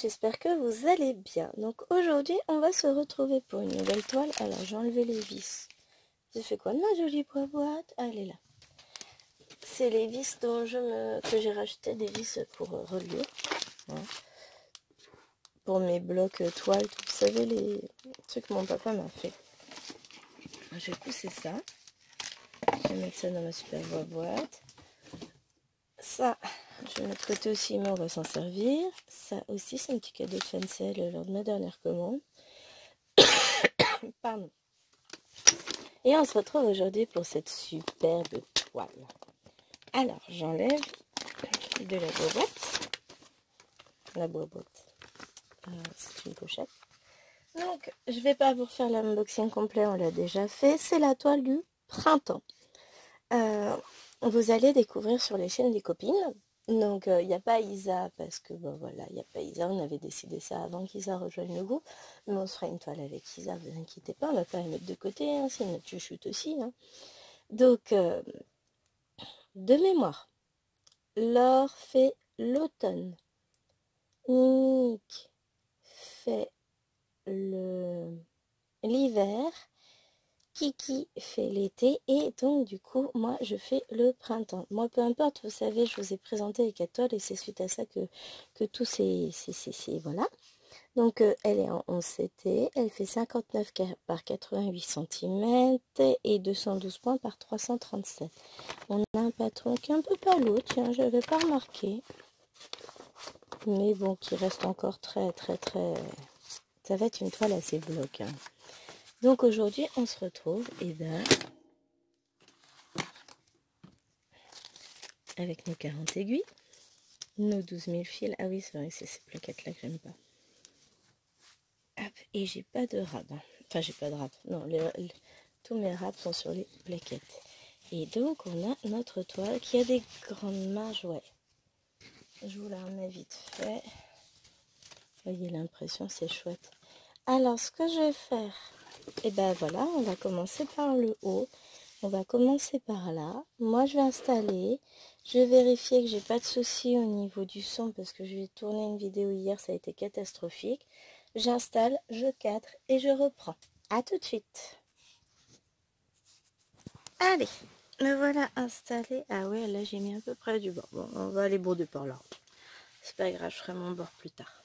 j'espère que vous allez bien. Donc aujourd'hui, on va se retrouver pour une nouvelle toile. Alors j'ai enlevé les vis. J'ai fait quoi de ma jolie boîte? Ah, elle est là. C'est les vis que j'ai racheté, des vis pour reliure. Hein. Pour mes blocs toiles, vous savez, les trucs que mon papa m'a fait. Je vais pousser ça. Je vais mettre ça dans ma super boîte. Ça, je vais mettre de côté aussi, mais on va s'en servir. Ça aussi, c'est un petit cadeau de Fencel lors de ma dernière commande. Pardon. Et on se retrouve aujourd'hui pour cette superbe toile. Alors, j'enlève de la boîte. La boîte, c'est une pochette. Donc, je ne vais pas vous refaire l'unboxing complet, on l'a déjà fait. C'est la toile du printemps. Vous allez découvrir sur les chaînes des copines. Donc, il n'y a pas Isa, parce que, bon, voilà, il n'y a pas Isa. On avait décidé ça avant qu'Isa rejoigne le groupe. Mais on se fera une toile avec Isa, vous inquiétez pas. On va pas la mettre de côté, hein, c'est notre chouchoute aussi. Hein. Donc, de mémoire, Laure fait l'automne. Nick fait l'hiver. Kiki fait l'été et donc du coup moi je fais le printemps. Moi peu importe, vous savez, je vous ai présenté les 4 toiles et c'est suite à ça que tout c'est voilà. Donc elle est en 11 CT, elle fait 59 par 88 cm et 212 points par 337. On a un patron qui est un peu palo, tiens, je n'avais pas remarqué. Mais bon, qui reste encore très. Ça va être une toile assez bloc. Hein. Donc aujourd'hui, on se retrouve avec nos 40 aiguilles, nos 12 000 fils. Ah oui, c'est vrai, c'est ces plaquettes-là que j'aime pas. Hop, et j'ai pas de rab. Hein. Enfin, j'ai pas de rab. Non, tous mes rabs sont sur les plaquettes. Et donc, on a notre toile qui a des grandes marges. Ouais. Je vous la remets vite fait. Vous voyez l'impression, c'est chouette. Alors, ce que je vais faire, voilà, on va commencer par le haut. On va commencer par là. Moi, je vais installer. Je vais vérifier que j'ai pas de soucis au niveau du son parce que je vais tourner une vidéo hier, ça a été catastrophique. J'installe, je cadre et je reprends. À tout de suite. Allez, me voilà installée. Ah ouais, là j'ai mis à peu près du bord. Bon, on va aller border par là. C'est pas grave, je ferai mon bord plus tard.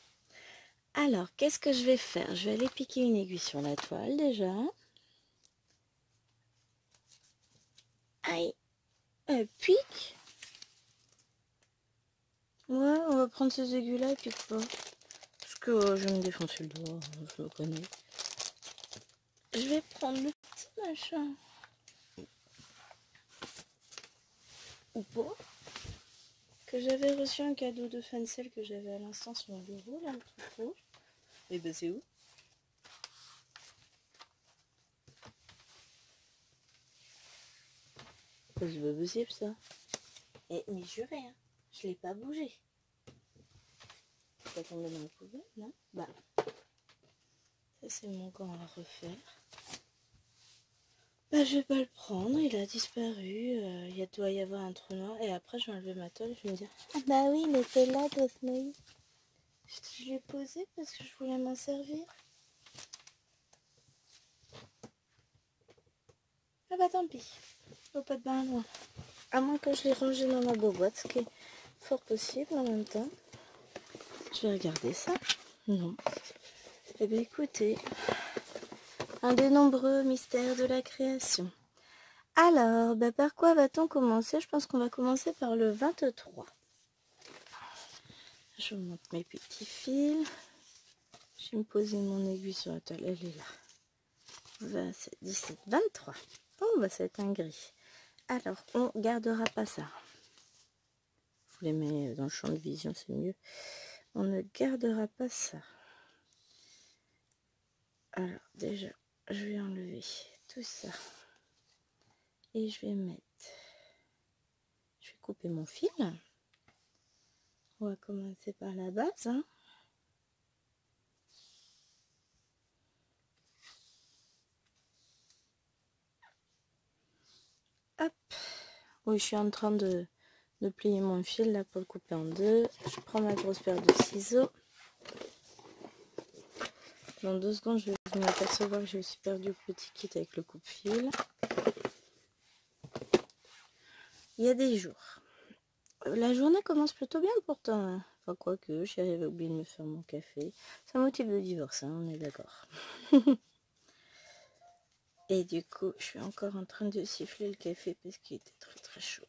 Alors, qu'est-ce que je vais faire? Je vais aller piquer une aiguille sur la toile déjà. Aïe, elle pique. Ouais, on va prendre ces aiguilles-là et puis quoi? Parce que je vais me défoncer le doigt, je le connais. Je vais prendre le petit machin. Ou pas. Que j'avais reçu un cadeau de Fencel que j'avais à l'instant sur mon bureau, là, le truc rouge. Et ben c'est où? C'est pas possible ça. Et mais juré, hein, je l'ai pas bougé. C'est pas tombé dans la poubelle, non? Bah, ça c'est mon gant à refaire. Bah je vais pas le prendre, il a disparu, il doit y avoir un trou noir. Et après je vais enlever ma toile et je vais me dire, ah bah oui, il était là, Cosmoï. Je l'ai posé parce que je voulais m'en servir. Ah bah tant pis, faut pas de bain loin. À moins que je l'ai rangé dans ma boîte, ce qui est fort possible en même temps. Je vais regarder ça. Non. Eh bien écoutez, un des nombreux mystères de la création. Alors, par quoi va-t-on commencer? Je pense qu'on va commencer par le 23. Je vous montre mes petits fils. Je vais me poser mon aiguille sur la toile, elle est là. 27, 17, 23. Oh, bah c'est un gris. Alors, on gardera pas ça. Je vous les mets dans le champ de vision, c'est mieux. On ne gardera pas ça. Alors, déjà, je vais enlever tout ça. Et je vais mettre... Je vais couper mon fil. On va commencer par la base. Hein. Hop. Oui, je suis en train de plier mon fil là pour le couper en deux. Je prends ma grosse paire de ciseaux. Dans 2 secondes, je vais m'apercevoir que j'ai aussi perdu le petit kit avec le coupe-fil. Il y a des jours. La journée commence plutôt bien pourtant. Hein. Enfin, quoique, j'avais oublié de me faire mon café. C'est un motif de divorce, hein, on est d'accord. Et du coup, je suis encore en train de siffler le café parce qu'il était très très chaud.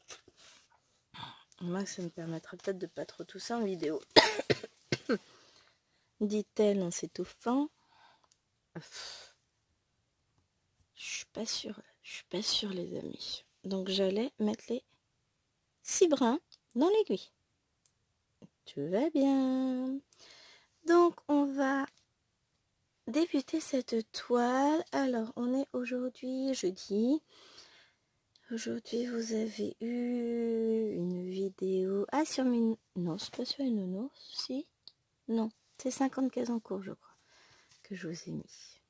Moi, ça me permettra peut-être de pas trop tousser en vidéo. Dit-elle en s'étouffant. Je suis pas sûre les amis. Donc j'allais mettre les 6 brins dans l'aiguille. Tout va bien. Donc on va débuter cette toile. Alors on est aujourd'hui jeudi. Aujourd'hui vous avez eu une vidéo. Ah sur une... Non, c'est pas sur une nounours. Si. Non, c'est 50 cases en cours je crois. Que je vous ai mis.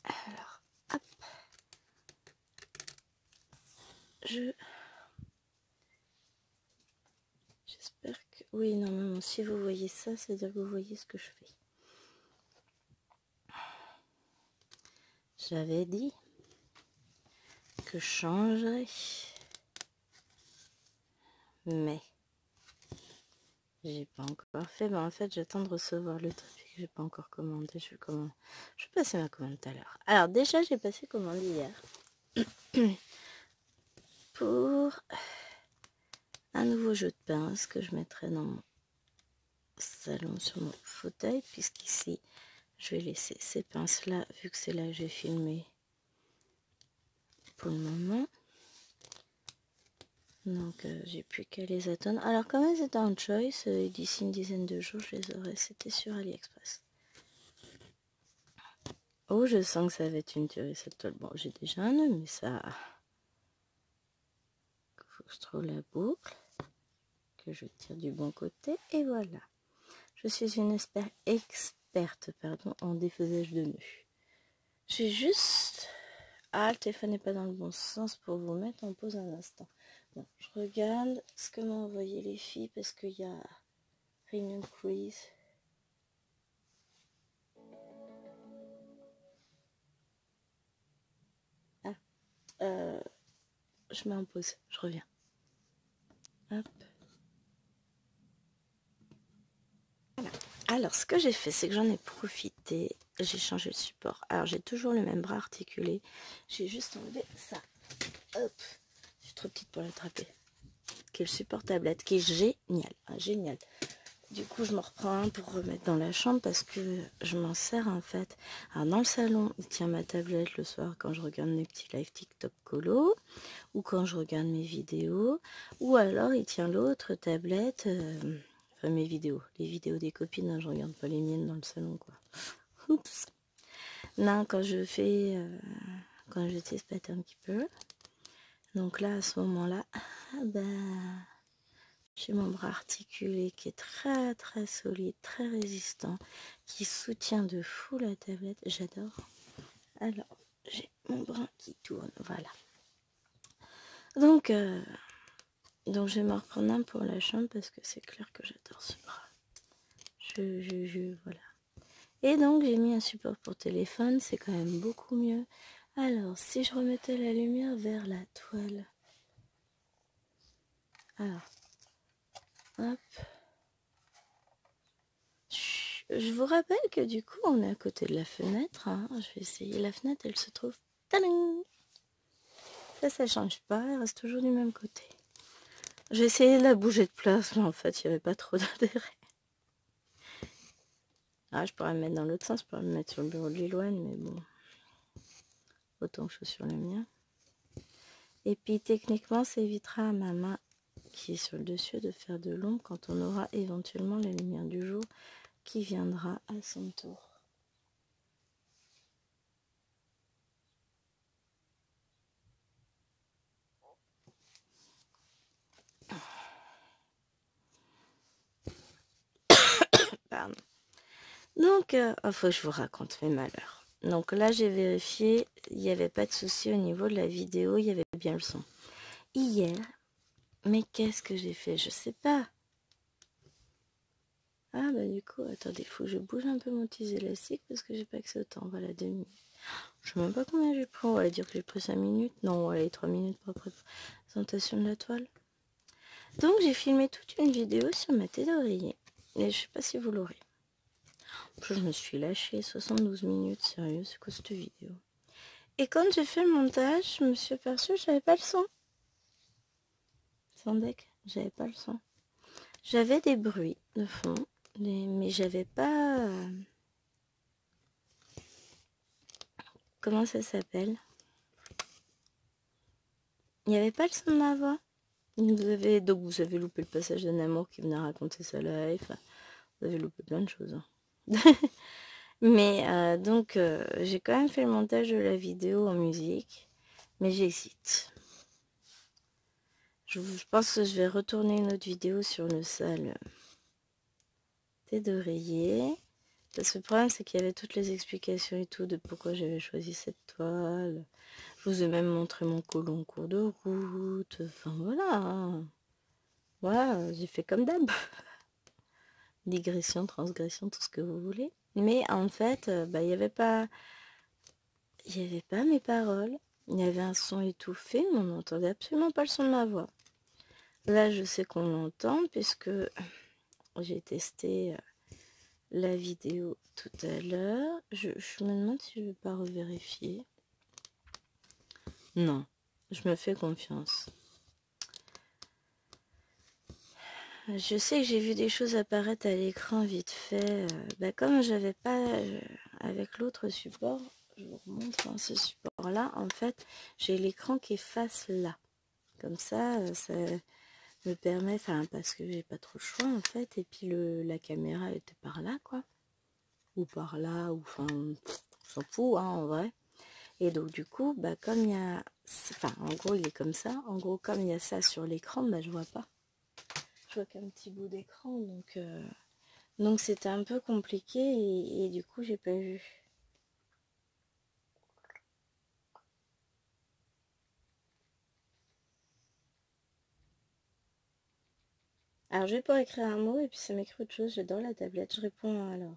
Alors, hop. J'espère que... Oui, normalement, si vous voyez ça, c'est-à-dire que vous voyez ce que je fais. J'avais dit que je changerais. Mais j'ai pas encore fait. Ben, en fait, j'attends de recevoir le truc que j'ai pas encore commandé. Je vais passer ma commande tout à l'heure. Alors, déjà, j'ai passé commande hier. Pour un nouveau jeu de pince que je mettrai dans mon salon sur mon fauteuil. Puisqu'ici, je vais laisser ces pinces-là, vu que c'est là que j'ai filmé pour le moment. Donc j'ai plus qu'à les attendre. Alors comme elles étaient en choice, d'ici une dizaine de jours, je les aurai. C'était sur AliExpress. Oh, je sens que ça va être une tuerie cette toile. Bon, j'ai déjà un nœud, mais ça... Faut que je trouve la boucle. Que je tire du bon côté. Et voilà. Je suis une experte en défaisage de nœuds. J'ai juste... Ah, le téléphone n'est pas dans le bon sens pour vous mettre en pause un instant. Bon, je regarde ce que m'ont envoyé les filles parce qu'il y a Réunion Quiz. Ah, je mets en pause, je reviens. Hop. Voilà. Alors, ce que j'ai fait, c'est que j'en ai profité. J'ai changé le support. Alors, j'ai toujours le même bras articulé. J'ai juste enlevé ça. Hop. Je suis trop petite pour l'attraper. Qui est le support tablette, qui est génial. Ah, génial. Du coup, je me reprends un pour remettre dans la chambre parce que je m'en sers en fait. Alors, dans le salon, il tient ma tablette le soir quand je regarde mes petits live TikTok colo ou quand je regarde mes vidéos. Ou alors, il tient l'autre tablette, enfin mes vidéos. Les vidéos des copines, hein, je regarde pas les miennes dans le salon, quoi. Oups. Non, quand je fais... quand je teste un petit peu. Donc là, à ce moment-là, j'ai mon bras articulé qui est très très solide, très résistant, qui soutient de fou la tablette. J'adore. Alors, j'ai mon bras qui tourne, voilà. Donc je vais me reprendre un pour la chambre parce que c'est clair que j'adore ce bras. Voilà. Et donc, j'ai mis un support pour téléphone, c'est quand même beaucoup mieux. Alors, si je remettais la lumière vers la toile. Alors, hop. Je vous rappelle que du coup, on est à côté de la fenêtre. Hein. Je vais essayer. La fenêtre, elle se trouve... Tadam! Ça change pas. Elle reste toujours du même côté. J'ai essayé de la bouger de place, mais en fait, il n'y avait pas trop d'intérêt. Ah, je pourrais me mettre dans l'autre sens. Je pourrais me mettre sur le bureau de Liloine, mais bon. Autant que je sois sur le mien. Et puis, techniquement, ça évitera à ma main qui est sur le dessus de faire de l'ombre quand on aura éventuellement la lumière du jour qui viendra à son tour. Pardon. Donc, faut que je vous raconte mes malheurs. Donc là, j'ai vérifié, il n'y avait pas de souci au niveau de la vidéo, il y avait bien le son. Hier, mais qu'est-ce que j'ai fait? Je sais pas. Ah, bah du coup, attendez, faut que je bouge un peu mon tissu élastique parce que j'ai pas accès au temps. Voilà, 2 minutes. Je sais même pas combien j'ai pris, on va dire que j'ai pris 5 minutes. Non, allez, 3 minutes pour la présentation de la toile. Donc j'ai filmé toute une vidéo sur ma tête d'oreiller. Et je sais pas si vous l'aurez. Je me suis lâchée 72 minutes, sérieux, c'est quoi cette vidéo? Et quand j'ai fait le montage, je me suis aperçue que j'avais pas le son. Sans deck, j'avais pas le son. J'avais des bruits de fond, mais j'avais pas... Comment ça s'appelle? Il n'y avait pas le son de ma voix. Donc vous avez loupé le passage d'un amour qui venait raconter sa life. Vous avez loupé plein de choses. Hein. Mais donc j'ai quand même fait le montage de la vidéo en musique. Mais j'hésite. Je pense que je vais retourner une autre vidéo sur le sale tête d'oreiller. Parce que le problème, c'est qu'il y avait toutes les explications et tout de pourquoi j'avais choisi cette toile. Je vous ai même montré mon colon en cours de route. Enfin, voilà. Voilà, j'ai fait comme d'hab. Digression, transgression, tout ce que vous voulez. Mais en fait, il n'y avait pas mes paroles. Il y avait un son étouffé, mais on n'entendait absolument pas le son de ma voix. Là, je sais qu'on l'entend puisque j'ai testé la vidéo tout à l'heure. Je me demande si je ne vais pas revérifier. Non, je me fais confiance. Je sais que j'ai vu des choses apparaître à l'écran vite fait. Comme j'avais pas avec l'autre support, je vous remontre ce support-là. En fait, j'ai l'écran qui est face là. Comme ça me permet, enfin parce que j'ai pas trop le choix en fait. Et puis la caméra était par là quoi, ou par là, ou enfin, on s'en fout hein, en vrai. Et donc du coup, comme il y a, enfin en gros il est comme ça. En gros comme il y a ça sur l'écran, je vois pas. Je vois qu'un petit bout d'écran, donc c'était un peu compliqué et du coup j'ai pas vu. Alors je vais pas écrire un mot et puis ça m'écrit autre chose, j'adore la tablette, je réponds alors.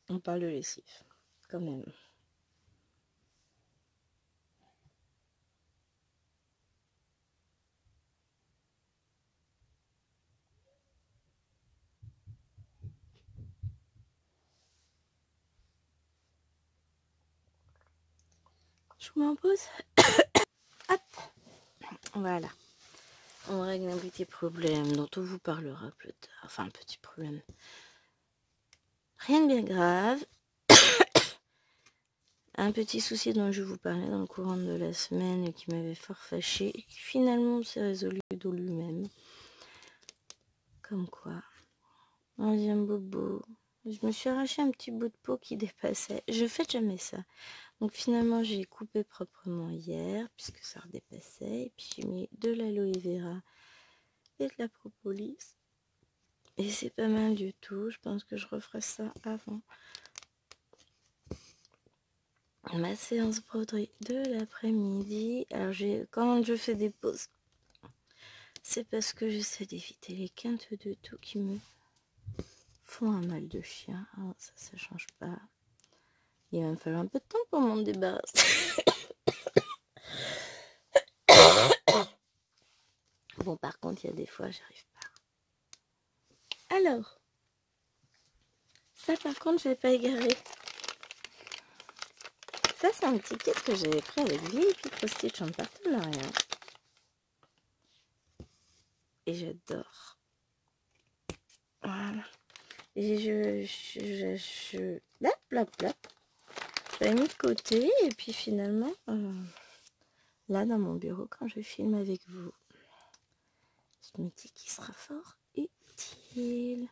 On parle de lessive, quand même. Je vous m'en pose. Hop. Voilà. On règle un petit problème dont on vous parlera plus tard. Enfin, un petit problème. Rien de bien grave. Un petit souci dont je vous parlais dans le courant de la semaine et qui m'avait fort fâché et qui finalement s'est résolu de lui-même. Comme quoi. On dit un bobo. Je me suis arraché un petit bout de peau qui dépassait. Je fais jamais ça. Donc finalement j'ai coupé proprement hier puisque ça redépassait. Et puis j'ai mis de l'aloe vera et de la propolis. Et c'est pas mal du tout. Je pense que je referai ça avant ma séance broderie de l'après-midi. Alors quand je fais des pauses, c'est parce que j'essaie d'éviter les quintes de tout qui me font un mal de chien. Alors ça change pas. Il va me falloir un peu de temps pour m'en débarrasser. Bon, par contre, il y a des fois, j'arrive pas. Alors, ça par contre, je vais pas égarer. Ça, c'est un petit kit que j'avais pris avec VIP Stitch en partenariat. Et j'adore. Voilà. Et je l'avais mis de côté et puis finalement, là dans mon bureau, quand je filme avec vous, je me dis qu'il sera fort utile.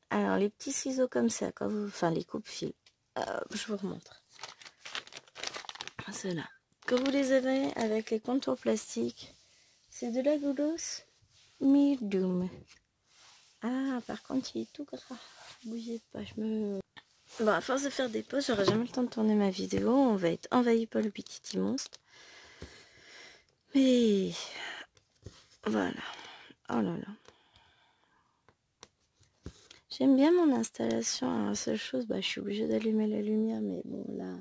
Alors les petits ciseaux comme ça, quand vous, enfin les coupe-fils, je vous remontre. Ceux-là. Que vous les avez avec les contours plastiques, c'est de la goulosse Medium. Ah, par contre, il est tout gras. Bougez pas, Bon, à force de faire des pauses, j'aurai jamais le temps de tourner ma vidéo. On va être envahi par le petit monstre. Mais voilà. Oh là là. J'aime bien mon installation. Alors, la seule chose, je suis obligée d'allumer la lumière, mais bon, là,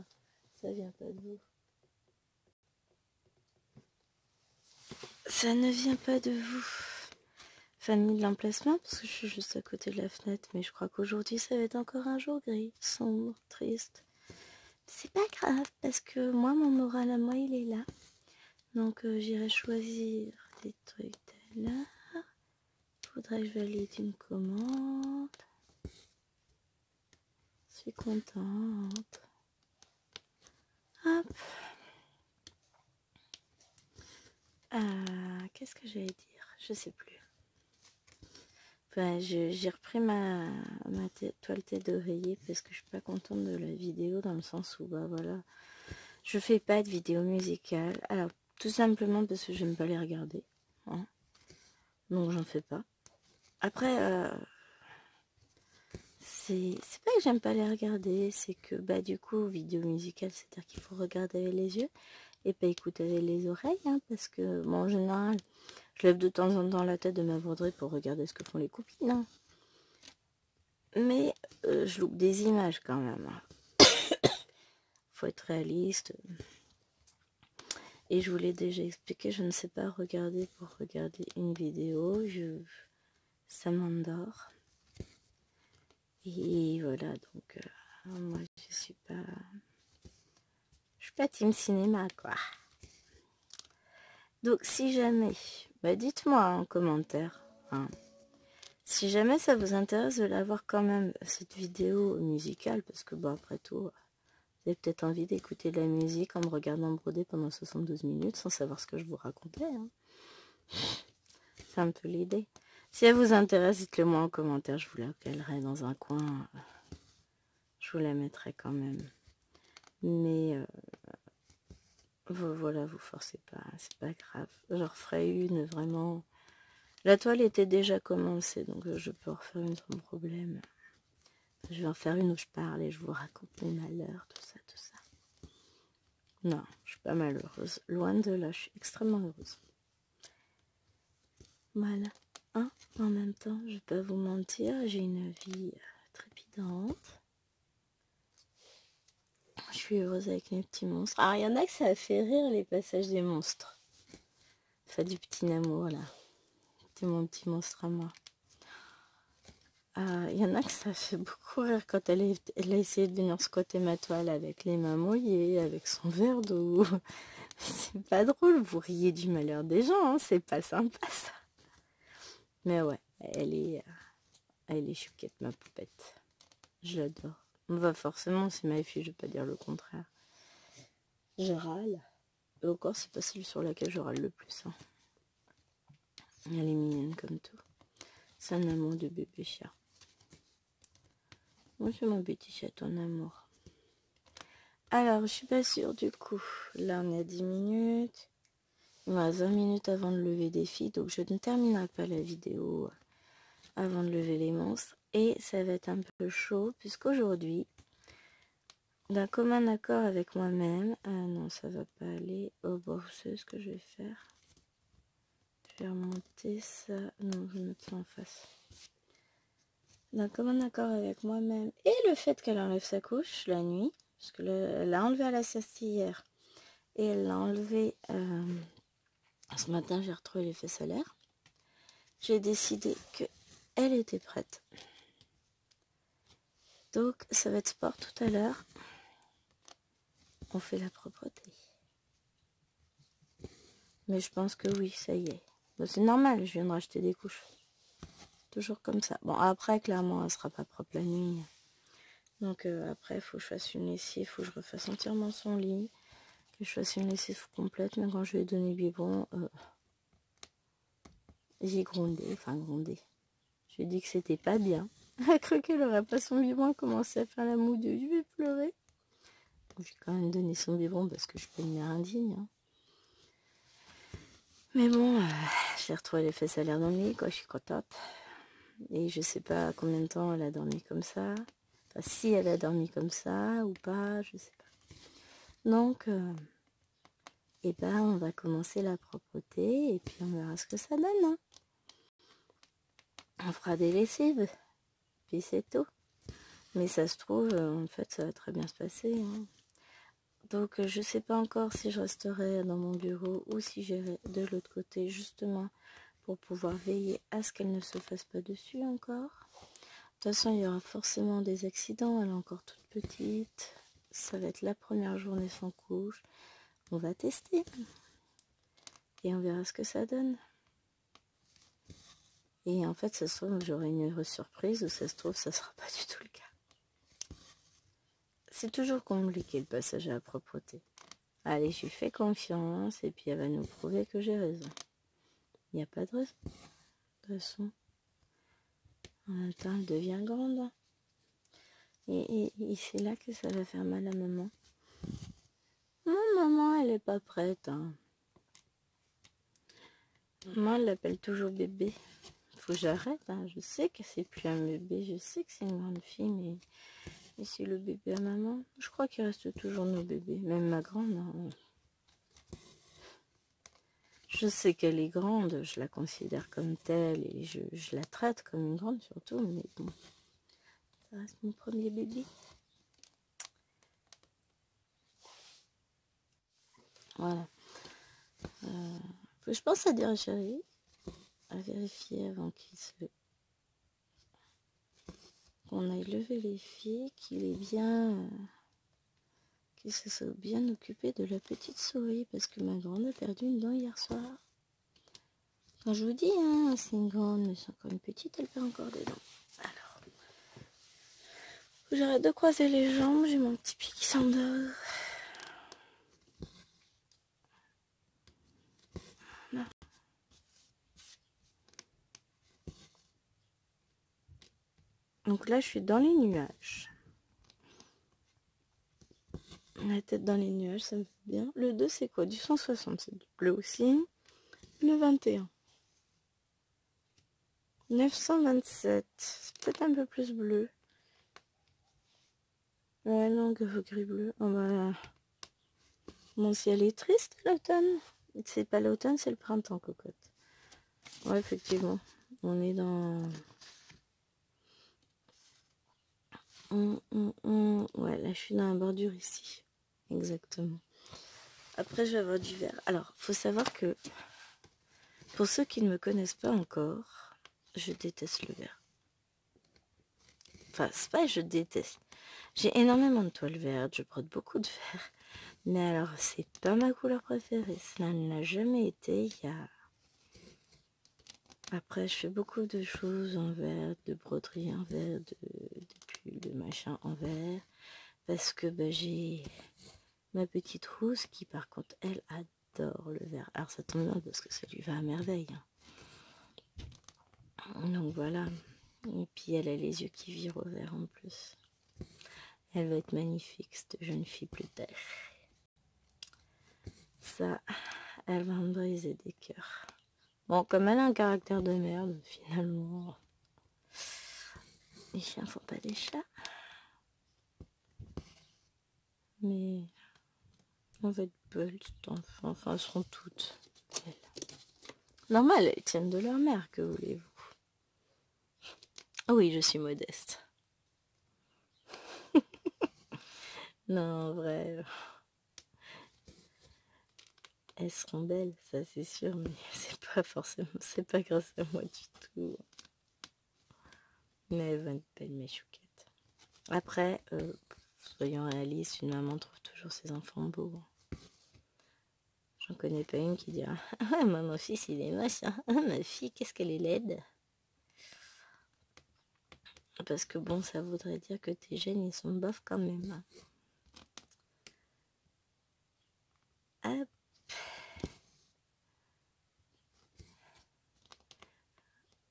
ça vient pas de vous. Ça ne vient pas de vous. Enfin, ni de l'emplacement, parce que je suis juste à côté de la fenêtre, mais je crois qu'aujourd'hui, ça va être encore un jour gris, sombre, triste. C'est pas grave, parce que moi, mon moral à moi, il est là. Donc, j'irai choisir des trucs de là. Faudrait que je valide une commande. Je suis contente. Hop. Qu'est-ce que j'allais dire? Je sais plus. Enfin, j'ai repris ma toile tête d'oreiller parce que je suis pas contente de la vidéo dans le sens où, voilà, je fais pas de vidéo musicale. Alors, tout simplement parce que j'aime pas les regarder. Hein. Donc, j'en fais pas. Après, c'est pas que j'aime pas les regarder, c'est que, du coup, vidéo musicale, c'est-à-dire qu'il faut regarder avec les yeux et pas écouter avec les oreilles, hein, parce que, bon, en général, je lève de temps en temps la tête de ma broderie pour regarder ce que font les copines. Hein. Mais je loupe des images quand même. Faut être réaliste. Et je vous l'ai déjà expliqué, je ne sais pas regarder pour regarder une vidéo. Ça m'endort. Et voilà, donc moi je suis pas team cinéma, quoi. Donc si jamais, dites-moi en commentaire, hein, si jamais ça vous intéresse de la voir quand même, cette vidéo musicale, parce que après tout, vous avez peut-être envie d'écouter de la musique en me regardant broder pendant 72 minutes sans savoir ce que je vous racontais. Hein. C'est un peu l'idée. Si elle vous intéresse, dites-le moi en commentaire, je vous la calerai dans un coin. Je vous la mettrai quand même. Mais voilà, vous forcez pas, c'est pas grave. J'en referai une vraiment. La toile était déjà commencée, donc je peux en refaire une sans problème. Je vais en faire une où je parle et je vous raconte mes malheurs, tout ça, tout ça. Non, je suis pas malheureuse. Loin de là, je suis extrêmement heureuse. Voilà. Hein, en même temps, je vais pas vous mentir, j'ai une vie trépidante. Je suis heureuse avec mes petits monstres. Alors, il y en a que ça a fait rire les passages des monstres. Enfin, du petit Namo, là. C'est mon petit monstre à moi. Il y en a que ça fait beaucoup rire quand elle a essayé de venir squatter ma toile avec les mains mouillées, avec son verre d'eau. C'est pas drôle, vous riez du malheur des gens, hein, c'est pas sympa ça. Mais ouais, elle est chouquette, ma poupette. Je l'adore. Forcément, c'est ma fille, je vais pas dire le contraire. Je râle. Et encore, c'est pas celle sur laquelle je râle le plus. Hein. Elle est mignonne comme tout. C'est un amour de bébé chat. Moi, c'est mon petit chat, ton amour. Alors, je suis pas sûre du coup. Là, on est à 10 minutes. Il me reste 20 minutes avant de lever des filles. Donc, je ne terminerai pas la vidéo avant de lever les monstres. Et ça va être un peu chaud, puisqu'aujourd'hui, d'un commun accord avec moi-même... Ah non, ça va pas aller. Oh, bon, vous savez ce que je vais faire. Je vais remonter ça. Non, je vais mettre ça en face. D'un commun accord avec moi-même. Et le fait qu'elle enlève sa couche la nuit. Parce que elle l'a enlevé à la sieste hier. Et elle l'a enlevé... ce matin, j'ai retrouvé l'effet solaire. J'ai décidé qu'elle était prête. Donc, ça va être sport tout à l'heure. On fait la propreté. Mais je pense que oui, ça y est. Bon, c'est normal, je viens de racheter des couches. Toujours comme ça. Bon, après, clairement, elle sera pas propre la nuit. Donc, après, il faut que je fasse une lessive. Il faut que je refasse entièrement son lit. Que je fasse une lessive complète. Mais quand je lui ai donné le biberon, j'ai grondé. Enfin, grondé. Je lui ai dit que c'était pas bien. Elle a cru qu'elle aurait pas son biberon. Elle commençait à faire la moue de je vais pleurer. J'ai quand même donné son biberon parce que je suis pas une mère indigne. Hein. Mais bon, j'ai retrouvé les fesses à l'air dans le lit, quoi. Je suis contente. Et je sais pas combien de temps elle a dormi comme ça. Enfin, si elle a dormi comme ça ou pas, je sais pas. Donc, et ben on va commencer la propreté et puis on verra ce que ça donne. Hein. On fera des lessives, puis c'est tout. Mais ça se trouve, en fait, ça va très bien se passer. Hein. Donc, je sais pas encore si je resterai dans mon bureau ou si j'irai de l'autre côté, justement, pour pouvoir veiller à ce qu'elle ne se fasse pas dessus encore. De toute façon, il y aura forcément des accidents. Elle est encore toute petite. Ça va être la première journée sans couche. On va tester. Et on verra ce que ça donne. Et en fait, ça se trouve, j'aurai une heureuse surprise ou ça se trouve, ça sera pas du tout le cas. C'est toujours compliqué le passage à la propreté. Allez, je lui fais confiance et puis elle va nous prouver que j'ai raison. Il n'y a pas de raison. De toute façon, en même temps, elle devient grande. Et c'est là que ça va faire mal à maman. Non, maman, elle est pas prête. Hein. Maman, elle l'appelle toujours bébé. Faut que j'arrête. Hein. Je sais que c'est plus un bébé. Je sais que c'est une grande fille, mais c'est le bébé à maman. Je crois qu'il reste toujours nos bébés. Même ma grande. Hein. Je sais qu'elle est grande. Je la considère comme telle et je la traite comme une grande surtout. Mais bon, ça reste mon premier bébé. Voilà. Je pense à dire à Chéri, à vérifier avant qu'on aille lever les filles, qu'il est bien, qu'il se soit bien occupé de la petite souris, parce que ma grande a perdu une dent hier soir. Quand je vous dis, hein, c'est une grande, mais c'est encore une petite, elle perd encore des dents. Alors, j'arrête de croiser les jambes, j'ai mon petit pied qui s'endort. Donc là, je suis dans les nuages. La tête dans les nuages, ça me fait bien. Le 2, c'est quoi? Du 160, c'est du bleu aussi. Le 21. 927. C'est peut-être un peu plus bleu. Ouais, non, gris bleu. Oh bah... Mon ciel est triste, l'automne. C'est pas l'automne, c'est le printemps, cocotte. Ouais, effectivement. On est dans... Ouais, là, je suis dans la bordure ici. Exactement. Après, je vais avoir du vert. Alors, faut savoir que... Pour ceux qui ne me connaissent pas encore, je déteste le vert. Enfin, c'est pas je déteste. J'ai énormément de toile verte, je brode beaucoup de vert. Mais alors, c'est pas ma couleur préférée. Cela ne l'a jamais été. Après, je fais beaucoup de choses en vert, de broderie en vert, de pulls, de machin en vert. Parce que j'ai ma petite rousse qui, par contre, elle adore le vert. Alors, ça tombe bien parce que ça lui va à merveille. Donc voilà. Et puis, elle a les yeux qui virent au vert en plus. Elle va être magnifique, cette jeune fille plus tard. Ça, elle va me briser des cœurs. Bon, comme elle a un caractère de merde, finalement, les chiens font pas des chats. Mais on va être belles, enfin, elles seront toutes belles. Normal, elles tiennent de leur mère, que voulez-vous? Oui, je suis modeste. Non, en vrai, elles seront belles, ça c'est sûr, mais c'est pas forcément, c'est pas grâce à moi du tout. Mais elles vont être belles, mes chouquettes. Après, soyons réalistes, une maman trouve toujours ses enfants beaux. J'en connais pas une qui dira « Ah ouais, moi, mon fils, il est moche, hein. Ma fille, qu'est-ce qu'elle est laide ?» Parce que bon, ça voudrait dire que tes gènes, ils sont bofs quand même. Hop.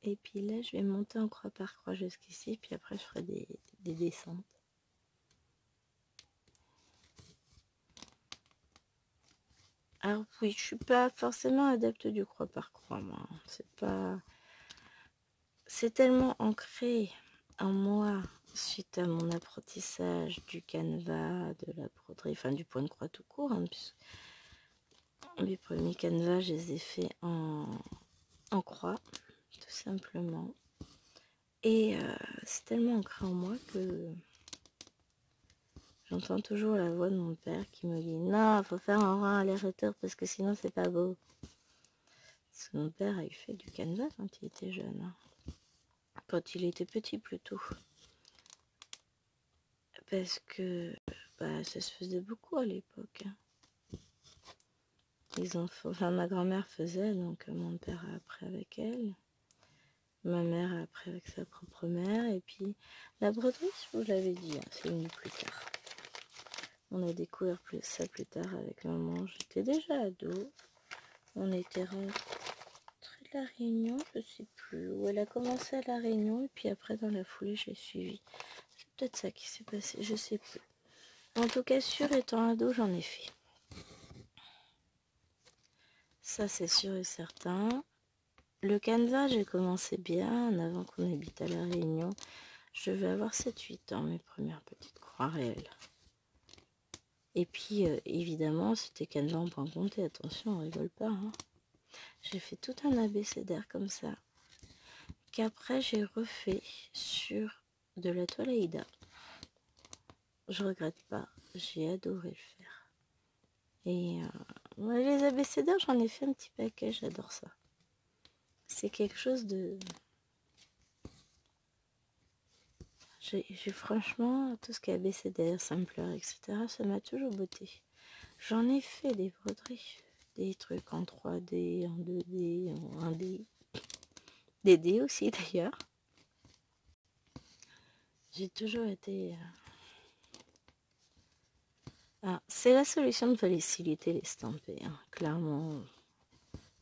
Et puis là, je vais monter en croix par croix jusqu'ici, puis après, je ferai des descentes. Alors oui, je suis pas forcément adepte du croix par croix, moi. C'est pas... C'est tellement ancré en moi suite à mon apprentissage du canevas, de la broderie, enfin du point de croix tout court, hein, mes premiers canevas, je les ai faits en croix, tout simplement. Et c'est tellement ancré en moi que j'entends toujours la voix de mon père qui me dit « Non, faut faire un rang à l'air-retour parce que sinon c'est pas beau. » Parce que mon père a eu fait du canevas quand il était jeune. Hein. Quand il était petit plutôt. Parce que ça se faisait beaucoup à l'époque. Hein. Ma grand-mère faisait, donc mon père a appris avec elle. Ma mère a appris avec sa propre mère. Et puis la broderie, je vous l'avais dit, hein, c'est venu plus tard. On a découvert ça plus tard avec maman. J'étais déjà ado. On était rentrés de la Réunion, je sais plus. Où elle a commencé à la Réunion et puis après dans la foulée, j'ai suivi. C'est peut-être ça qui s'est passé, je sais plus. En tout cas, sûr, étant ado, j'en ai fait. Ça, c'est sûr et certain. Le canevas, j'ai commencé bien avant qu'on habite à La Réunion. Je vais avoir 7-8 ans, mes premières petites croix réelles. Et puis, évidemment, c'était canevas en point compté. Attention, on rigole pas. Hein. J'ai fait tout un abécédaire comme ça. Qu'après, j'ai refait sur de la toile Aïda. Je regrette pas. J'ai adoré le faire. Et les abécédaires, j'en ai fait un petit paquet. J'adore ça. C'est quelque chose de... J'ai franchement, tout ce qui est abécédaire, sampler, etc., ça m'a toujours botté. J'en ai fait des broderies, des trucs en 3D, en 2D, en 1D. Des dés aussi d'ailleurs. J'ai toujours été... c'est la solution de faciliter les stampés. Hein. Clairement,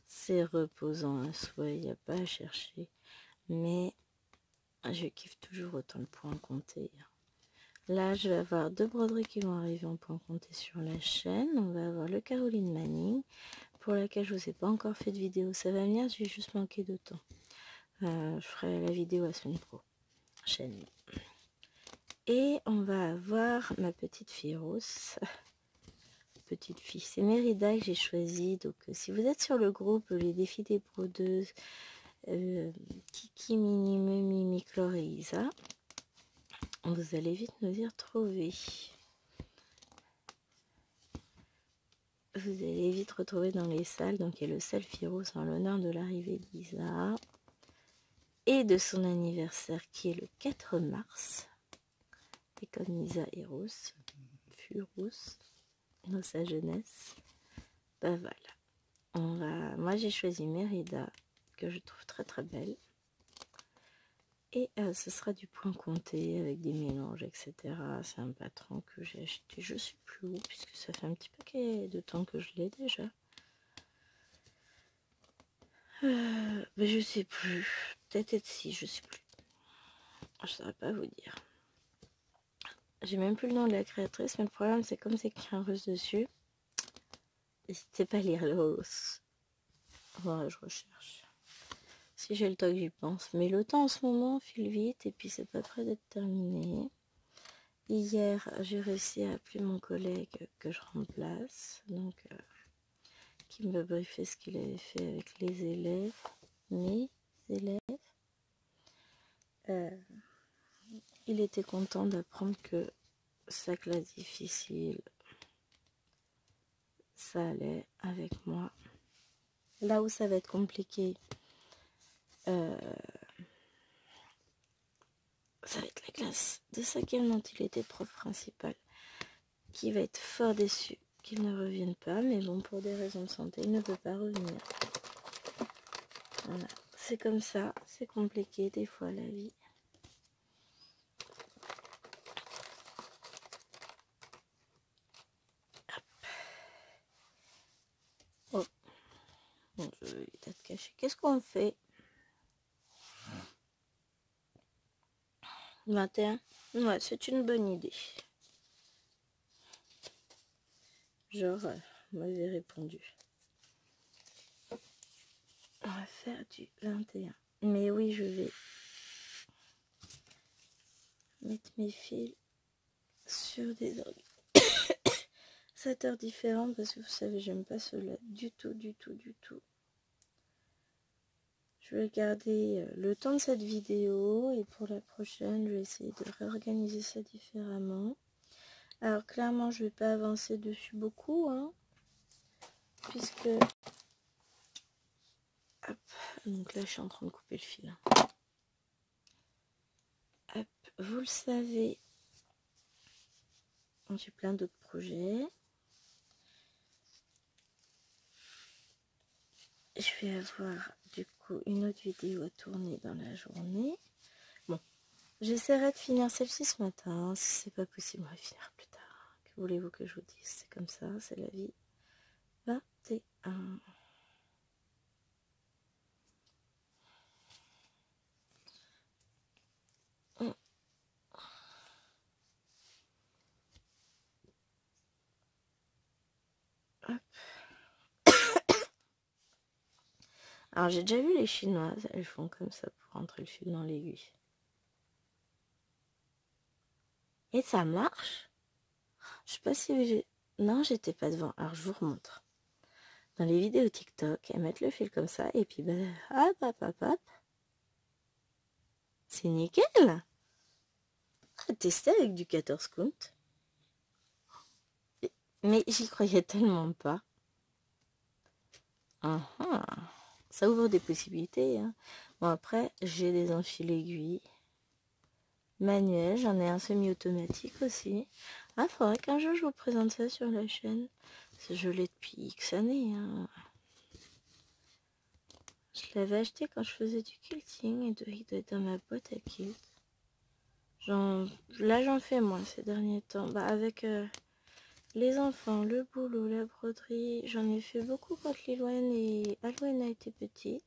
c'est reposant à souhait, il n'y a pas à chercher. Mais je kiffe toujours autant le point compté. Là, je vais avoir 2 broderies qui vont arriver en point compté sur la chaîne. On va avoir le Caroline Manning, pour laquelle je ne vous ai pas encore fait de vidéo. Ça va venir, j'ai juste manqué de temps. Je ferai la vidéo la semaine prochaine. Et on va avoir ma petite fille Rose. Petite fille, c'est Mérida que j'ai choisi. Donc, si vous êtes sur le groupe Les Défis des Brodeuses, Kiki, Mini, Mimi, Chlore et Isa, vous allez vite nous y retrouver. Vous allez vite retrouver dans les salles. Donc, il y a le selfie Rose en l'honneur de l'arrivée d'Isa et de son anniversaire qui est le 4 mars. Et comme Isa est Rose, fut Rose dans sa jeunesse, voilà. Moi, j'ai choisi Mérida, que je trouve très très belle. Et ce sera du point compté avec des mélanges, etc. C'est un patron que j'ai acheté, je sais plus où, puisque ça fait un petit paquet de temps que je l'ai déjà. Mais je sais plus. Peut-être Etsy, je sais plus. Je saurais pas vous dire. J'ai même plus le nom de la créatrice, mais le problème c'est comme c'est écrit en russe dessus. N'hésitez pas à lire le russe. Voilà, je recherche. Si j'ai le temps que j'y pense. Mais le temps en ce moment file vite et puis c'est pas près d'être terminé. Hier, j'ai réussi à appeler mon collègue que je remplace, donc qui me briefait ce qu'il avait fait avec les élèves, mes élèves. Il était content d'apprendre que sa classe difficile, ça allait avec moi. Là où ça va être compliqué, ça va être la classe de 5e dont il était prof principal, qui va être fort déçu qu'il ne revienne pas, mais bon, pour des raisons de santé, il ne peut pas revenir. Voilà, c'est comme ça, c'est compliqué des fois la vie. Oh, bon, je vais être caché. Qu'est-ce qu'on fait? 21? Ouais, c'est une bonne idée. Genre, vous m'avez répondu. On va faire du 21. Mais oui, je vais mettre mes fils sur des orgues. 7 heures différentes parce que vous savez, j'aime pas cela du tout, du tout, du tout. Je vais garder le temps de cette vidéo et pour la prochaine, je vais essayer de réorganiser ça différemment. Alors clairement, je vais pas avancer dessus beaucoup, hein, puisque... Hop, donc là, je suis en train de couper le fil. Hop, vous le savez, j'ai plein d'autres projets. Je vais avoir du coup une autre vidéo à tourner dans la journée. Bon, j'essaierai de finir celle-ci ce matin. Si c'est pas possible, on va finir plus tard. Que voulez-vous que je vous dise? C'est comme ça, c'est la vie. 21. Alors j'ai déjà vu les chinoises, elles font comme ça pour rentrer le fil dans l'aiguille. Et ça marche. Je sais pas si j'ai... Non, j'étais pas devant. Alors je vous remontre. Dans les vidéos TikTok, elles mettent le fil comme ça et puis ben, hop, hop, hop, hop. C'est nickel. Tester avec du 14 count. Mais j'y croyais tellement pas. Ça ouvre des possibilités. Hein. Bon, après, j'ai des enfiles aiguilles manuels. J'en ai un semi-automatique aussi. Ah, faudrait qu'un jour je vous présente ça sur la chaîne. Parce que je l'ai depuis X années. Hein. Je l'avais acheté quand je faisais du quilting et il doit être dans ma boîte à quilt. Là, j'en fais moins ces derniers temps. Bah, avec les enfants, le boulot, la broderie, j'en ai fait beaucoup quand Alouane a été petite.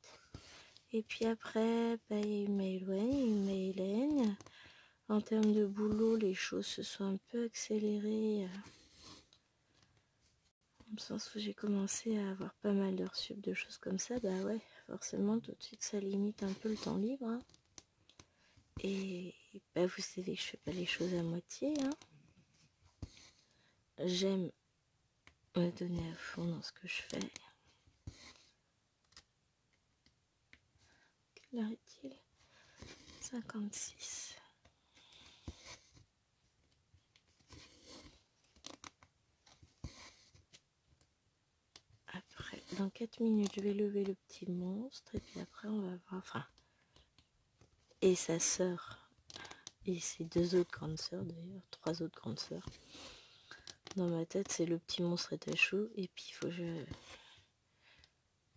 Et puis après, bah, il y a eu Maëloine, il y a eu Maëlène. En termes de boulot, les choses se sont un peu accélérées. Dans le sens où j'ai commencé à avoir pas mal d'heures sup, de choses comme ça. Bah ouais, forcément, tout de suite, ça limite un peu le temps libre. Hein. Et bah, vous savez que je fais pas les choses à moitié. Hein. J'aime me donner à fond dans ce que je fais. Quelle heure est-il? 56. Après, dans 4 minutes, je vais lever le petit monstre. Et puis après, on va voir. Enfin, et sa sœur. Et ses 2 autres grandes sœurs d'ailleurs. 3 autres grandes sœurs. Dans ma tête, c'est le petit monstre est à chou. Et puis, il faut que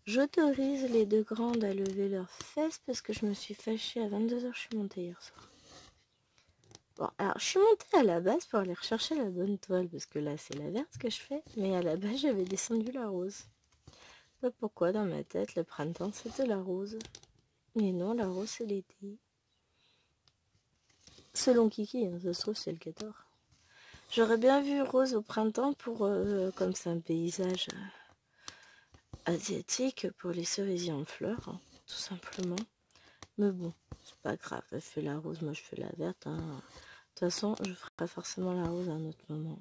j'autorise les 2 grandes à lever leurs fesses parce que je me suis fâchée à 22h. Je suis montée hier soir. Bon, alors je suis montée à la base pour aller rechercher la bonne toile parce que là, c'est la verte que je fais. Mais à la base, j'avais descendu la rose. Pas pourquoi, dans ma tête, le printemps, c'était la rose. Mais non, la rose, c'est l'été. Selon Kiki, hein, ça se trouve, c'est le 14. J'aurais bien vu rose au printemps pour, comme c'est un paysage asiatique, pour les cerisiers en fleurs, hein, tout simplement. Mais bon, c'est pas grave, elle fait la rose, moi je fais la verte. Hein. De toute façon, je ferai forcément la rose à un autre moment.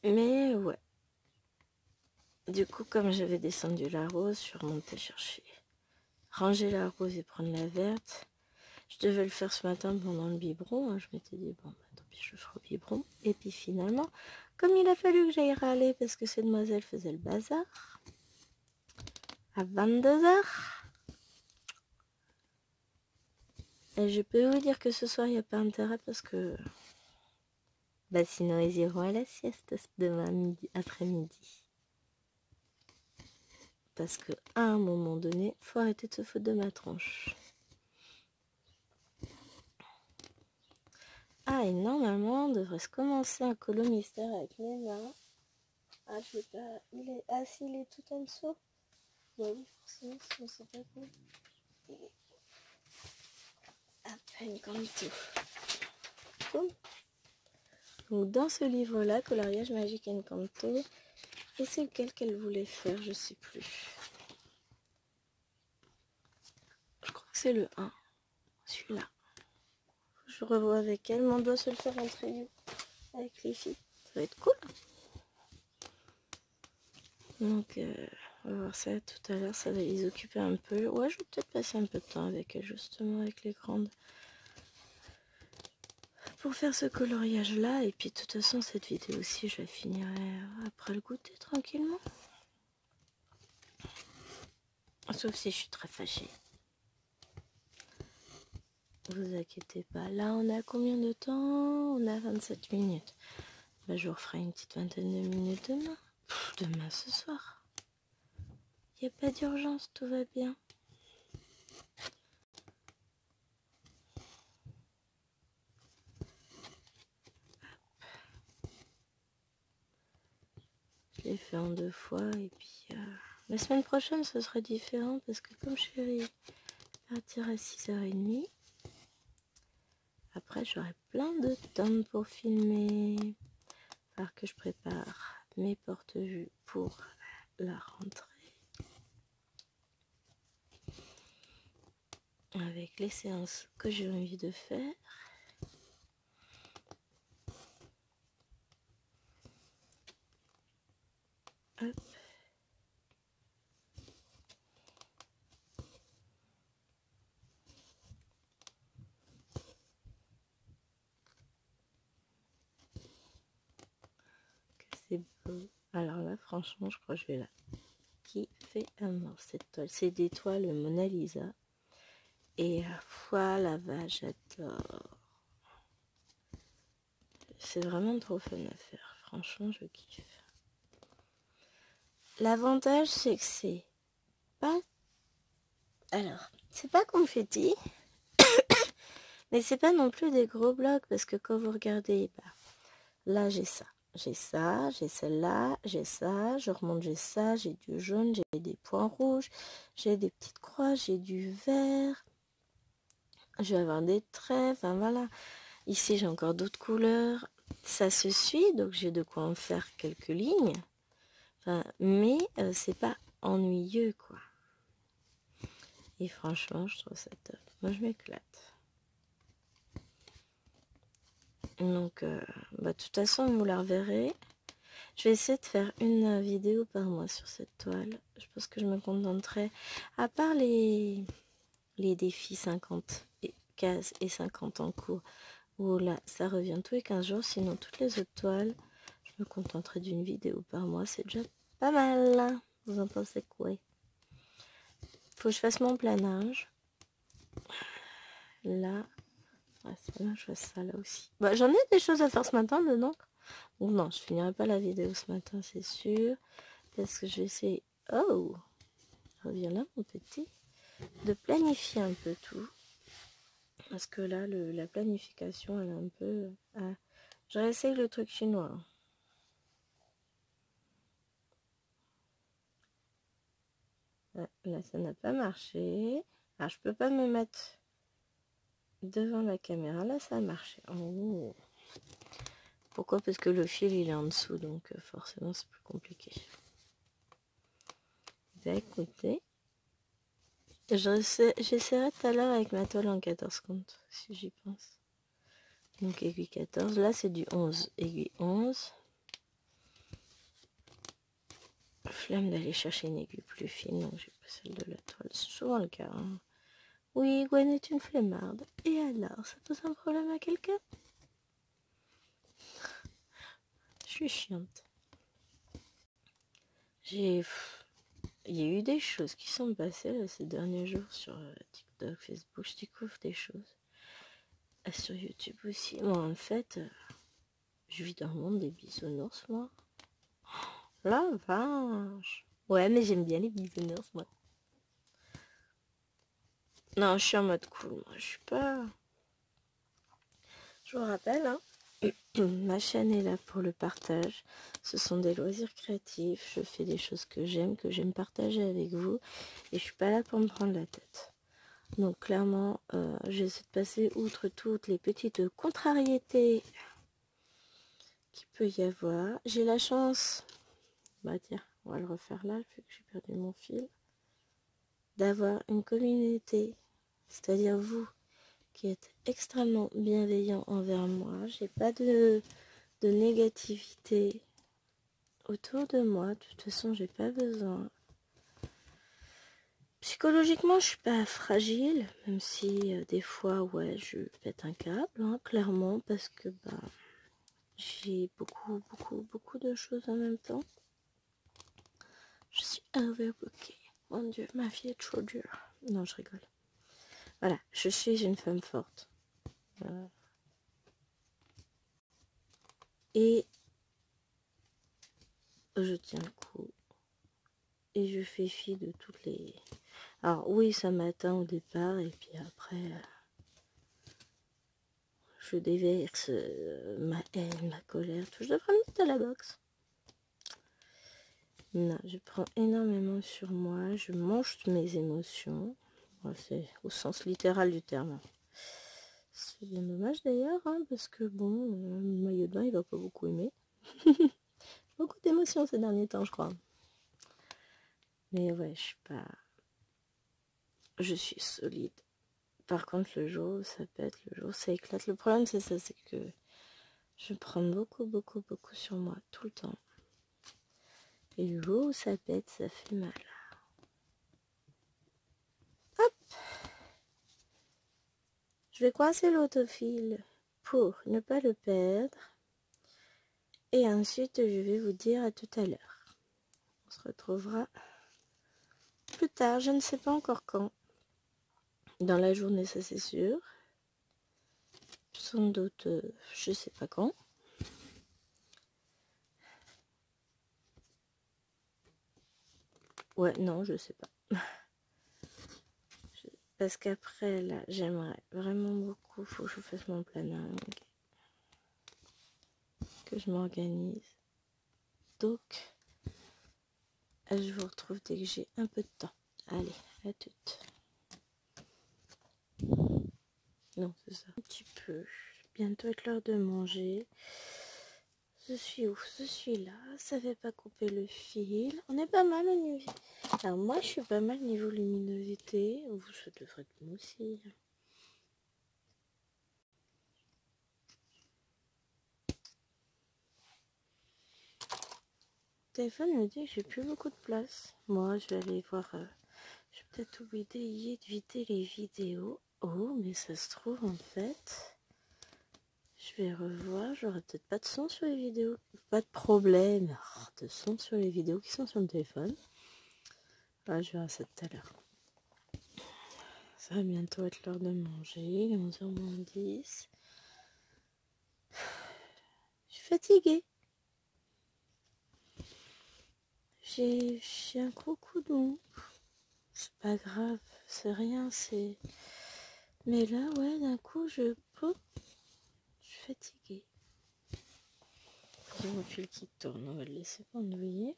Mais ouais. Du coup, comme j'avais descendu la rose, je suis remontée chercher. Ranger la rose et prendre la verte. Je devais le faire ce matin pendant le biberon. Hein. Je m'étais dit, bon, bah, tant pis, je le ferai au biberon. Et puis finalement, comme il a fallu que j'aille râler parce que ces demoiselles faisaient le bazar, à 22h, et je peux vous dire que ce soir, il n'y a pas intérêt parce que... Bah sinon, ils iront à la sieste demain après-midi. Parce qu'à un moment donné, il faut arrêter de se foutre de ma tronche. Ah, et normalement, on devrait se commencer un colo mystère avec Léna. Ah, je sais pas. Il est... Ah, si, il est tout en dessous. Bah oui, forcément, sinon c'est pas cool. À peine comme tout. Cool. Donc, dans ce livre-là, Coloriage Magique Encanto, et c'est lequel qu'elle voulait faire, je sais plus. Je crois que c'est le 1. Celui-là. Je revois avec elle, mais on doit se le faire en trio. avec les filles. Ça va être cool. Donc, on va voir ça tout à l'heure. Ça va les occuper un peu. Ouais, je vais peut-être passer un peu de temps avec elles, justement, avec les grandes. Pour faire ce coloriage-là. Et puis, de toute façon, cette vidéo aussi, je la finirai après le goûter, tranquillement. Sauf si je suis très fâchée. Vous inquiétez pas. Là, on a combien de temps? On a 27 minutes. Bah, je vous referai une petite vingtaine de minutes demain. Demain, ce soir. Il n'y a pas d'urgence, tout va bien. Je l'ai fait en 2 fois. Et puis, la semaine prochaine, ce sera différent. Parce que comme je vais partir à 6h30, après, j'aurai plein de temps pour filmer. Alors que je prépare mes porte-vues pour la rentrée. Avec les séances que j'ai envie de faire. Hop. Que c'est beau. Alors là, franchement, je crois que je vais la kiffer à mort cette toile. C'est des toiles Mona Lisa. Et voilà, j'adore. C'est vraiment trop fun à faire. Franchement, je kiffe. L'avantage, c'est que c'est pas... Alors, c'est pas confetti. Mais c'est pas non plus des gros blocs. Parce que quand vous regardez, bah, là, j'ai ça. J'ai ça, j'ai celle-là, j'ai ça, je remonte, j'ai ça, j'ai du jaune, j'ai des points rouges, j'ai des petites croix, j'ai du vert. Je vais avoir des traits, enfin voilà. Ici, j'ai encore d'autres couleurs. Ça se suit, donc j'ai de quoi en faire quelques lignes. Enfin, mais c'est pas ennuyeux, quoi. Et franchement, je trouve ça top. Moi, je m'éclate. Donc, de toute façon, vous la reverrez. Je vais essayer de faire une vidéo par mois sur cette toile. Je pense que je me contenterai, à part les défis 50 cases et 50 en cours, où là, ça revient tous les 15 jours. Sinon, toutes les autres toiles, je me contenterai d'une vidéo par mois. C'est déjà pas mal. Vous en pensez quoi? Faut que je fasse mon planage. Là, c'est pas mal, je fasse ça là aussi. Bah, j'en ai des choses à faire ce matin dedans. Ou non, je finirai pas la vidéo ce matin, c'est sûr. Parce que je vais essayer... Oh, reviens là, mon petit. De planifier un peu tout. Parce que là, la planification, elle est un peu... je réessaye le truc chinois. Là, ça n'a pas marché. Alors, je peux pas me mettre devant la caméra. Là, ça a marché. Oh. Pourquoi? Parce que le fil, il est en dessous. Donc, forcément, c'est plus compliqué. Bah, écoutez. J'essaierai tout à l'heure avec ma toile en 14 comptes, si j'y pense. Donc, aiguille 14. Là, c'est du 11. Aiguille 11. Flemme d'aller chercher une aiguille plus fine, donc j'ai pas celle de la toile. C'est souvent le cas. Hein. Oui, Gwen est une flemmarde. Et alors, ça pose un problème à quelqu'un? Je suis chiante. Il y a eu des choses qui sont passées là, ces derniers jours sur TikTok, Facebook. Je découvre des choses. Sur YouTube aussi. Moi, en fait, je vis dans le monde des bisounours, moi. La vache. Ouais, mais j'aime bien les bisounours, moi. Non, je suis en mode cool, moi. Je suis pas... Je vous rappelle, hein, ma chaîne est là pour le partage. Ce sont des loisirs créatifs. Je fais des choses que j'aime partager avec vous. Et je suis pas là pour me prendre la tête. Donc clairement, j'essaie de passer outre toutes les petites contrariétés qu'il peut y avoir. J'ai la chance, bah tiens, on va le refaire là, vu que j'ai perdu mon fil, d'avoir une communauté, c'est-à-dire vous, qui êtes extrêmement bienveillant envers moi. J'ai pas de de négativité autour de moi. De toute façon, j'ai pas besoin. Psychologiquement, je suis pas fragile, même si des fois, ouais, je pète un câble, hein, clairement, parce que j'ai beaucoup de choses en même temps. Je suis overbookée. Mon Dieu, ma vie est trop dure. Non, je rigole. Voilà, je suis une femme forte. Et je tiens le coup. Et je fais fi de toutes les... Alors oui, ça m'atteint au départ, et puis après, je déverse ma haine, ma colère, tout. Je devrais me mettre à la boxe. Non, je prends énormément sur moi, je mange mes émotions. Bon, c'est au sens littéral du terme. C'est bien dommage d'ailleurs, hein, parce que bon, le maillot de bain, il va pas beaucoup aimer. Beaucoup d'émotions ces derniers temps, je crois. Mais ouais, je suis pas... Je suis solide. Par contre, le jour où ça pète, le jour où ça éclate, le problème c'est ça, c'est que je prends beaucoup sur moi, tout le temps. Et le jour où ça pète, ça fait mal. Hop! Je vais coincer l'autofil pour ne pas le perdre. Et ensuite, je vais vous dire à tout à l'heure. On se retrouvera plus tard, je ne sais pas encore quand. Dans la journée, ça c'est sûr. Sans doute, je sais pas quand. Ouais, non, je sais pas. Parce qu'après, là, j'aimerais vraiment beaucoup, faut que je fasse mon planning. Que je m'organise. Donc, je vous retrouve dès que j'ai un peu de temps. Allez, à toutes. Non, c'est ça. Un petit peu. Bientôt être l'heure de manger. Je suis où? Je suis là. Ça fait pas couper le fil. On est pas mal au niveau. Alors moi, je suis pas mal niveau luminosité. Ça devrait être moi aussi. Le téléphone me dit que j'ai plus beaucoup de place. Moi, je vais aller voir. Je vais peut-être oublier de vider les vidéos. Oh, mais ça se trouve en fait. Je vais revoir. J'aurai peut-être pas de son sur les vidéos. Pas de problème. De son sur les vidéos qui sont sur le téléphone. Ah, je verrai ça tout à l'heure. Ça va bientôt être l'heure de manger. 11h moins 10. Je suis fatiguée. J'ai un gros coup de mou. C'est pas grave. C'est rien. C'est... Mais là, ouais, d'un coup, je suis fatiguée. J'ai mon fil qui tourne. On va le laisser pendouiller.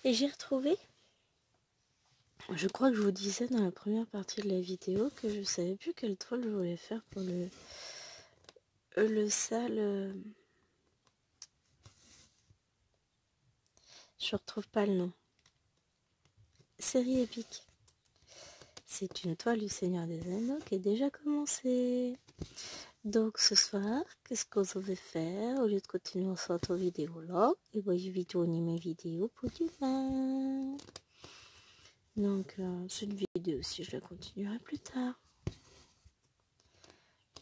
Et j'ai retrouvé... Je crois que je vous disais dans la première partie de la vidéo que je savais plus quelle toile je voulais faire pour le sale. Je retrouve pas le nom. Série épique. C'est une toile du Seigneur des Anneaux qui est déjà commencée. Donc ce soir, qu'est-ce que je vais faire? Au lieu de continuer cette vidéo là, et ben, je vais tourner mes vidéos pour demain. Donc cette vidéo aussi, je la continuerai plus tard.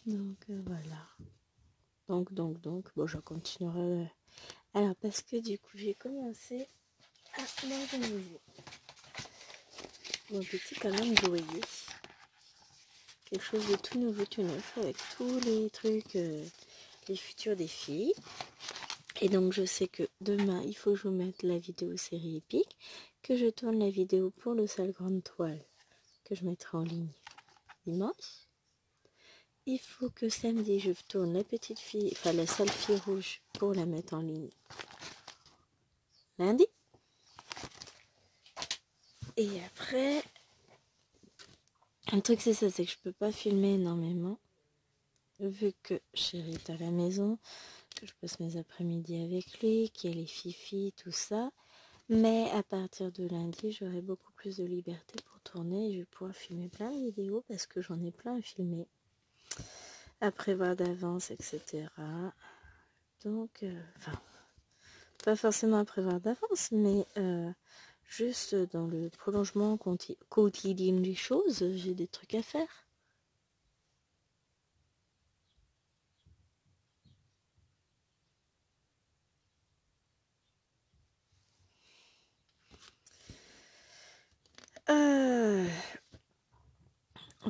Donc voilà. Donc, bon, je continuerai. Alors, parce que du coup, j'ai commencé à m'organiser. Mon petit quand même doyer. Quelque chose de tout nouveau, tout neuf, avec tous les trucs, les futurs défis. Et donc, je sais que demain, il faut que je vous mette la vidéo série épique, que je tourne la vidéo pour le sale grande toile, que je mettrai en ligne dimanche. Il faut que samedi, je tourne la petite fille, enfin la sale fille rouge, pour la mettre en ligne lundi. Et après, un truc c'est ça, c'est que je peux pas filmer énormément, vu que Chéri est à la maison, que je passe mes après-midi avec lui, qu'il y a les fifis, tout ça. Mais à partir de lundi, j'aurai beaucoup plus de liberté pour tourner et je vais pouvoir filmer plein de vidéos parce que j'en ai plein à filmer, à prévoir d'avance, etc. Donc, enfin, pas forcément à prévoir d'avance, mais juste dans le prolongement quotidien des choses, j'ai des trucs à faire.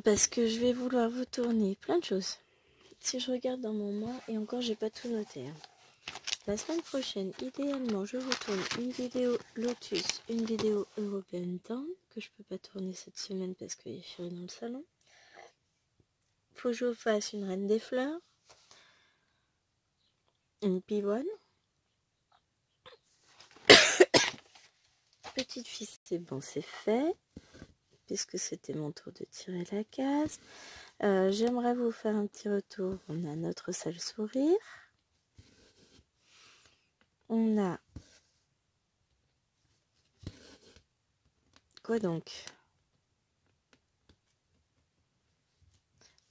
Parce que je vais vouloir vous tourner plein de choses. Si je regarde dans mon mois, et encore j'ai pas tout noté. Hein. La semaine prochaine, idéalement, je vous tourne une vidéo Lotus, une vidéo European Town, que je peux pas tourner cette semaine parce qu'il y a Chérie dans le salon. Faut que je vous fasse une Reine des Fleurs, une pivoine. Petite fille, c'est bon, c'est fait, puisque c'était mon tour de tirer la case. J'aimerais vous faire un petit retour. On a notre sale sourire. On a... Quoi donc?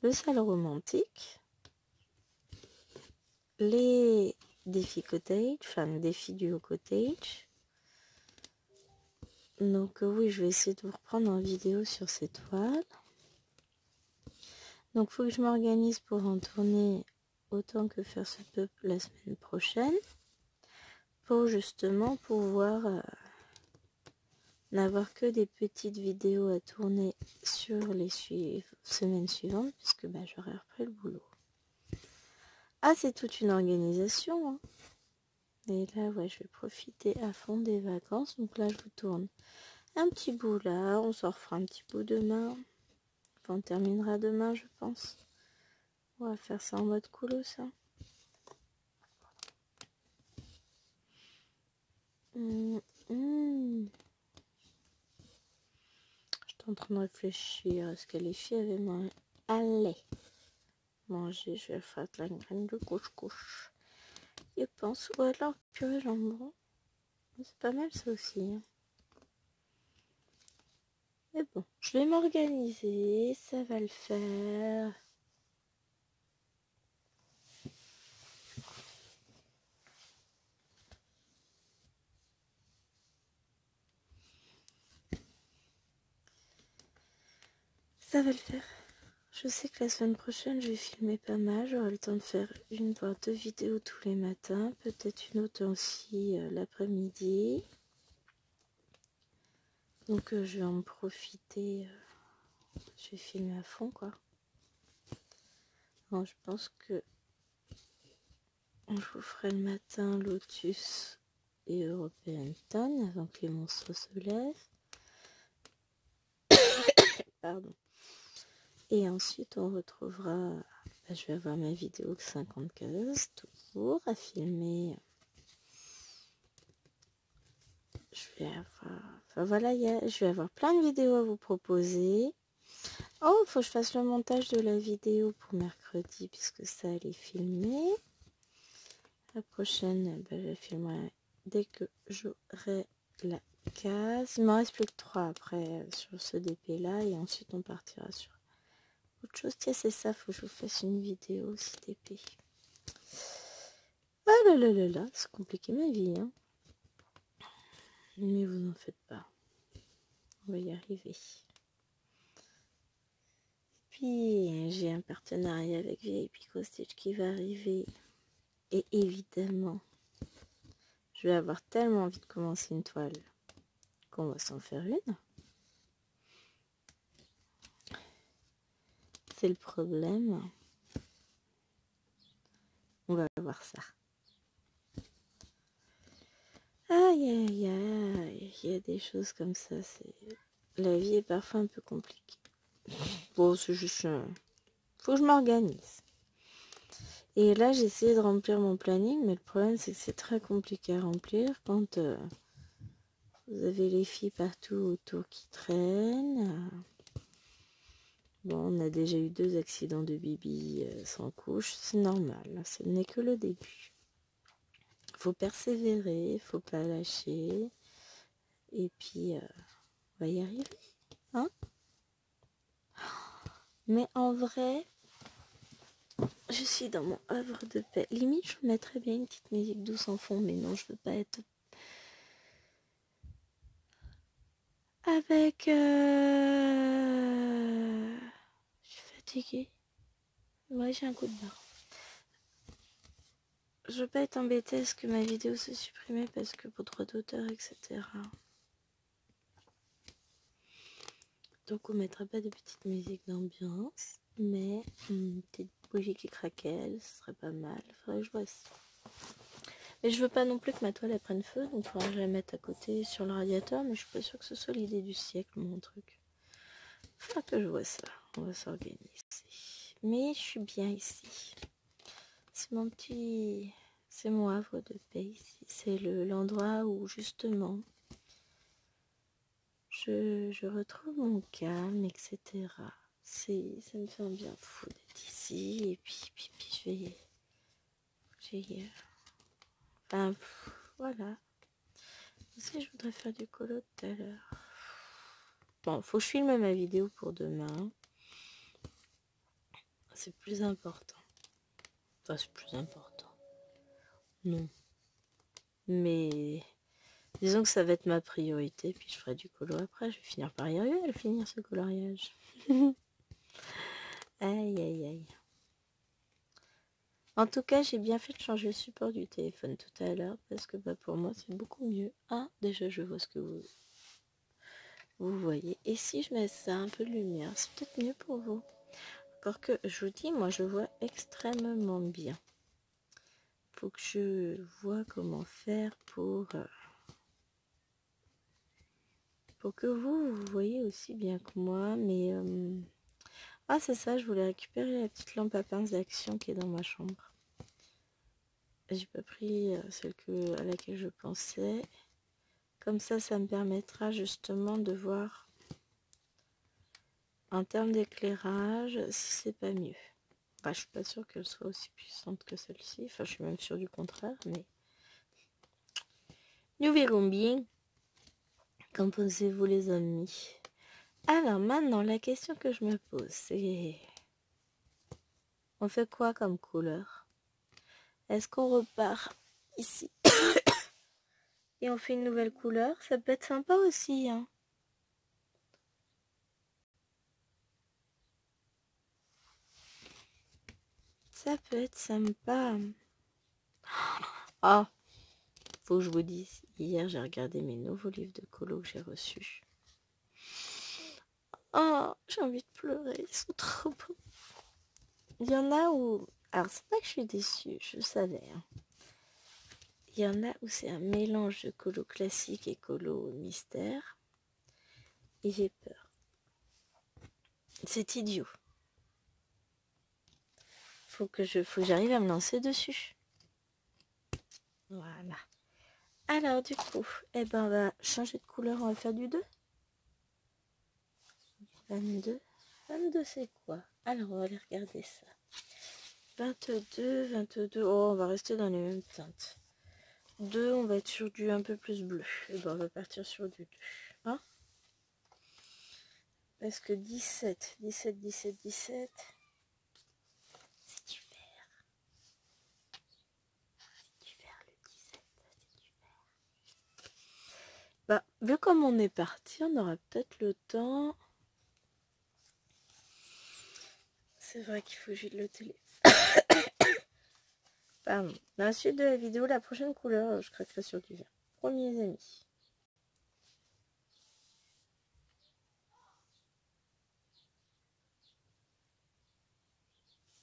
Le sale romantique. Les défis cottage, enfin le défi du haut cottage. Donc oui, je vais essayer de vous reprendre en vidéo sur ces toiles. Donc il faut que je m'organise pour en tourner autant que faire se peut la semaine prochaine. Pour justement pouvoir n'avoir que des petites vidéos à tourner sur les semaines suivantes, puisque bah, j'aurai repris le boulot. Ah, c'est toute une organisation. Hein. Et là, ouais, je vais profiter à fond des vacances. Donc là, je vous tourne un petit bout là. On s'en refera un petit bout demain. Enfin, on terminera demain, je pense. On va faire ça en mode colo, ça. J'étais en train de réfléchir. Est-ce que les filles avaient moins... Allez manger, je vais faire de la graine de couche-couche. Je pense. Ou alors purée jambon. C'est pas mal ça aussi. Hein. Mais bon, je vais m'organiser. Ça va le faire. Ça va le faire. Je sais que la semaine prochaine, je vais filmer pas mal. J'aurai le temps de faire une voire deux vidéos tous les matins. Peut-être une autre aussi l'après-midi. Donc je vais en profiter. Je vais filmer à fond, quoi. Alors, je pense que je vous ferai le matin Lotus et European Town avant que les monstres se lèvent. Pardon. Et ensuite, on retrouvera... Bah, je vais avoir ma vidéo 50 toujours à filmer. Je vais avoir... Enfin voilà, je vais avoir plein de vidéos à vous proposer. Oh, il faut que je fasse le montage de la vidéo pour mercredi, puisque ça, elle est filmée. La prochaine, bah, je la filmerai dès que j'aurai la case. Il m'en reste plus que 3 après sur ce DP là, et ensuite on partira sur autre chose. Tiens, c'est ça, faut que je vous fasse une vidéo aussi DP. Ah là là là là, c'est compliqué ma vie, hein. Mais vous n'en faites pas. On va y arriver. Puis j'ai un partenariat avec VIP Costage qui va arriver. Et évidemment, je vais avoir tellement envie de commencer une toile qu'on va s'en faire une. C'est le problème. On va voir ça. Aïe aïe aïe, il y a des choses comme ça. La vie est parfois un peu compliquée. Bon, c'est juste... Faut que je m'organise. Et là, j'ai essayé de remplir mon planning, mais le problème, c'est que c'est très compliqué à remplir quand vous avez les filles partout autour qui traînent. Bon, on a déjà eu 2 accidents de bibi sans couche, c'est normal, ce n'est que le début. Faut persévérer, faut pas lâcher, et puis on va y arriver, hein. Mais en vrai, Je suis dans mon havre de paix. Limite, je mettrais bien une petite musique douce en fond, mais non, je veux pas être avec... Je suis fatiguée. Ouais, j'ai un coup de barre. Je veux pas être embêtée à ce que ma vidéo se supprime parce que pour droit d'auteur, etc. Donc on mettra pas de petites musiques d'ambiance, mais une petite bougie qui craquelle, ce serait pas mal. Faudrait que je vois ça. Mais je veux pas non plus que ma toile elle prenne feu, donc faudra que je la mette à côté sur le radiateur, mais je suis pas sûre que ce soit l'idée du siècle, mon truc. Faudra que je vois ça. On va s'organiser. Mais je suis bien ici. C'est mon petit... C'est mon havre de paix ici. C'est l'endroit où justement je retrouve mon calme, etc. Ça me fait un bien fou d'être ici. Et puis enfin, voilà. Aussi, je voudrais faire du colo tout à l'heure. Bon, faut que je filme ma vidéo pour demain. C'est plus important. Enfin, c'est plus important. Non. Mais disons que ça va être ma priorité, puis je ferai du colo après. Je vais finir par y arriver à finir ce coloriage. Aïe, aïe, aïe. En tout cas, j'ai bien fait de changer le support du téléphone tout à l'heure, parce que bah, pour moi, c'est beaucoup mieux. Ah, déjà, je vois ce que vous voyez. Et si je mets ça, un peu de lumière, c'est peut-être mieux pour vous. Encore que, je vous dis, moi, je vois extrêmement bien. Faut que je vois comment faire pour que vous voyez aussi bien que moi. Mais ah, c'est ça, je voulais récupérer la petite lampe à pince d'action qui est dans ma chambre. J'ai pas pris celle à laquelle je pensais. Comme ça me permettra justement de voir en termes d'éclairage si c'est pas mieux. Enfin, je suis pas sûre qu'elle soit aussi puissante que celle-ci. Enfin, je suis même sûre du contraire, mais nous verrons bien. Qu'en pensez-vous, les amis? Alors maintenant, la question que je me pose, c'est... On fait quoi comme couleur? Est-ce qu'on repart ici et on fait une nouvelle couleur? Ça peut être sympa aussi, hein. Ça peut être sympa. Ah, faut que je vous dise, hier j'ai regardé mes nouveaux livres de colo que j'ai reçus. Oh, j'ai envie de pleurer, ils sont trop beaux. Il y en a où... Alors, c'est pas que je suis déçue, je savais. Hein. Il y en a où c'est un mélange de colo classique et colo mystère. Et j'ai peur. C'est idiot. Faut que j'arrive à me lancer dessus. Voilà. Alors, du coup, eh ben, on va changer de couleur, on va faire du 2. 22. 22, c'est quoi? Alors, on va aller regarder ça. 22. Oh, on va rester dans les mêmes teintes. 2, on va être sur du un peu plus bleu. Et ben, on va partir sur du 2. Hein? Parce que 17, c'est du vert. C'est du vert, le 17, c'est du vert. Bah, vu comme on est parti, on aura peut-être le temps. C'est vrai qu'il faut que j'ai le téléphone. Pardon. Dans la suite de la vidéo, la prochaine couleur, je craquerai sur du vert. Premiers amis.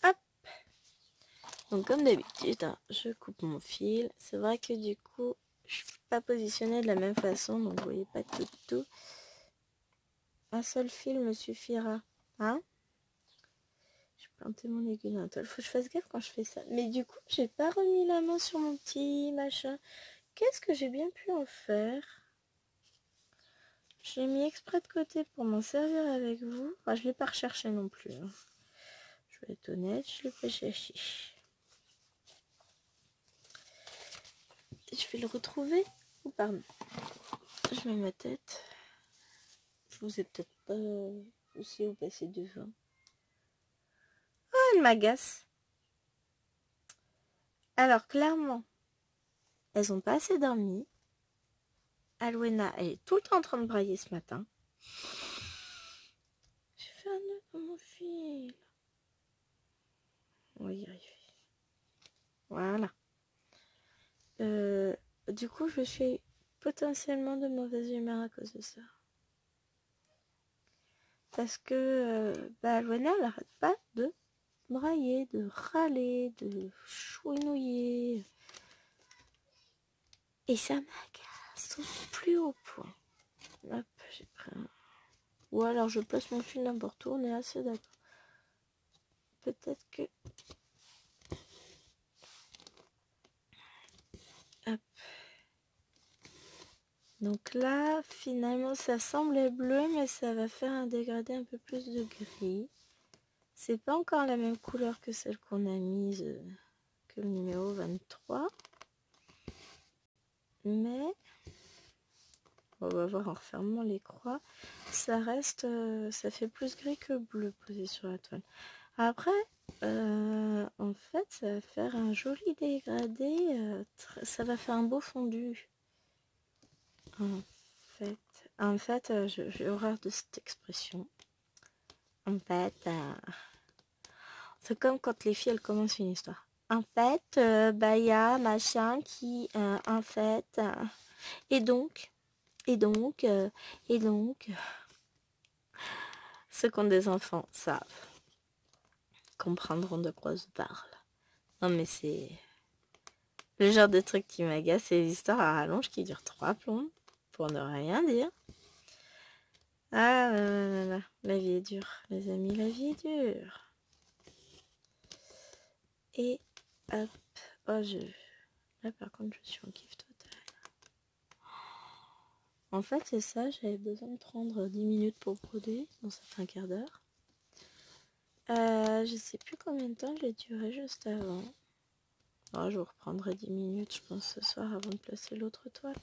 Hop. Donc comme d'habitude, hein, je coupe mon fil. C'est vrai que du coup, je ne suis pas positionnée de la même façon, donc vous voyez pas tout. Un seul fil me suffira. Hein? J'ai planté mon aiguille dans la toile. Faut que je fasse gaffe quand je fais ça. Mais du coup, j'ai pas remis la main sur mon petit machin. Qu'est-ce que j'ai bien pu en faire? Je l'ai mis exprès de côté pour m'en servir avec vous. Enfin, je ne l'ai pas recherché non plus. Hein. Je vais être honnête, je l'ai pas cherché. Je vais le retrouver. Oh, pardon. Je mets ma tête. Je vous ai peut-être pas aussi où passer devant. Ah, elle m'agace. Alors, clairement, elles ont pas assez dormi. Alwena, elle est tout le temps en train de brailler ce matin. J'ai fait un nœud dans mon fil. On va y arriver. Voilà. Du coup, je suis potentiellement de mauvaise humeur à cause de ça. Parce que Alwena, elle n'arrête pas de brailler, de râler, de chouinouiller. Et ça m'agace au plus haut point. Hop, j'ai pris un... Ou alors je place mon fil n'importe où, on est assez d'accord. Peut-être que... Hop. Donc là, finalement, ça semble être bleu, mais ça va faire un dégradé un peu plus de gris. C'est pas encore la même couleur que celle qu'on a mise, que le numéro 23. Mais, on va voir en refermant les croix, ça reste, ça fait plus gris que bleu posé sur la toile. Après, en fait, ça va faire un joli dégradé, ça va faire un beau fondu. En fait, j'ai horreur de cette expression. En fait, c'est comme quand les filles elles commencent une histoire. En fait, bah y a machin qui, en fait, et donc, ceux qui ont des enfants savent, comprendront de quoi je parle. Non mais c'est le genre de truc qui m'agace, c'est les histoires à rallonge qui durent 3 plombs, pour ne rien dire. Ah là, la vie est dure, les amis, la vie est dure. Et hop, oh là par contre je suis en kiff total. En fait c'est ça, j'avais besoin de prendre 10 minutes pour broder, donc ça fait un quart d'heure. Je sais plus combien de temps j'ai duré juste avant. Oh, je vous reprendrai 10 minutes je pense ce soir avant de placer l'autre toile.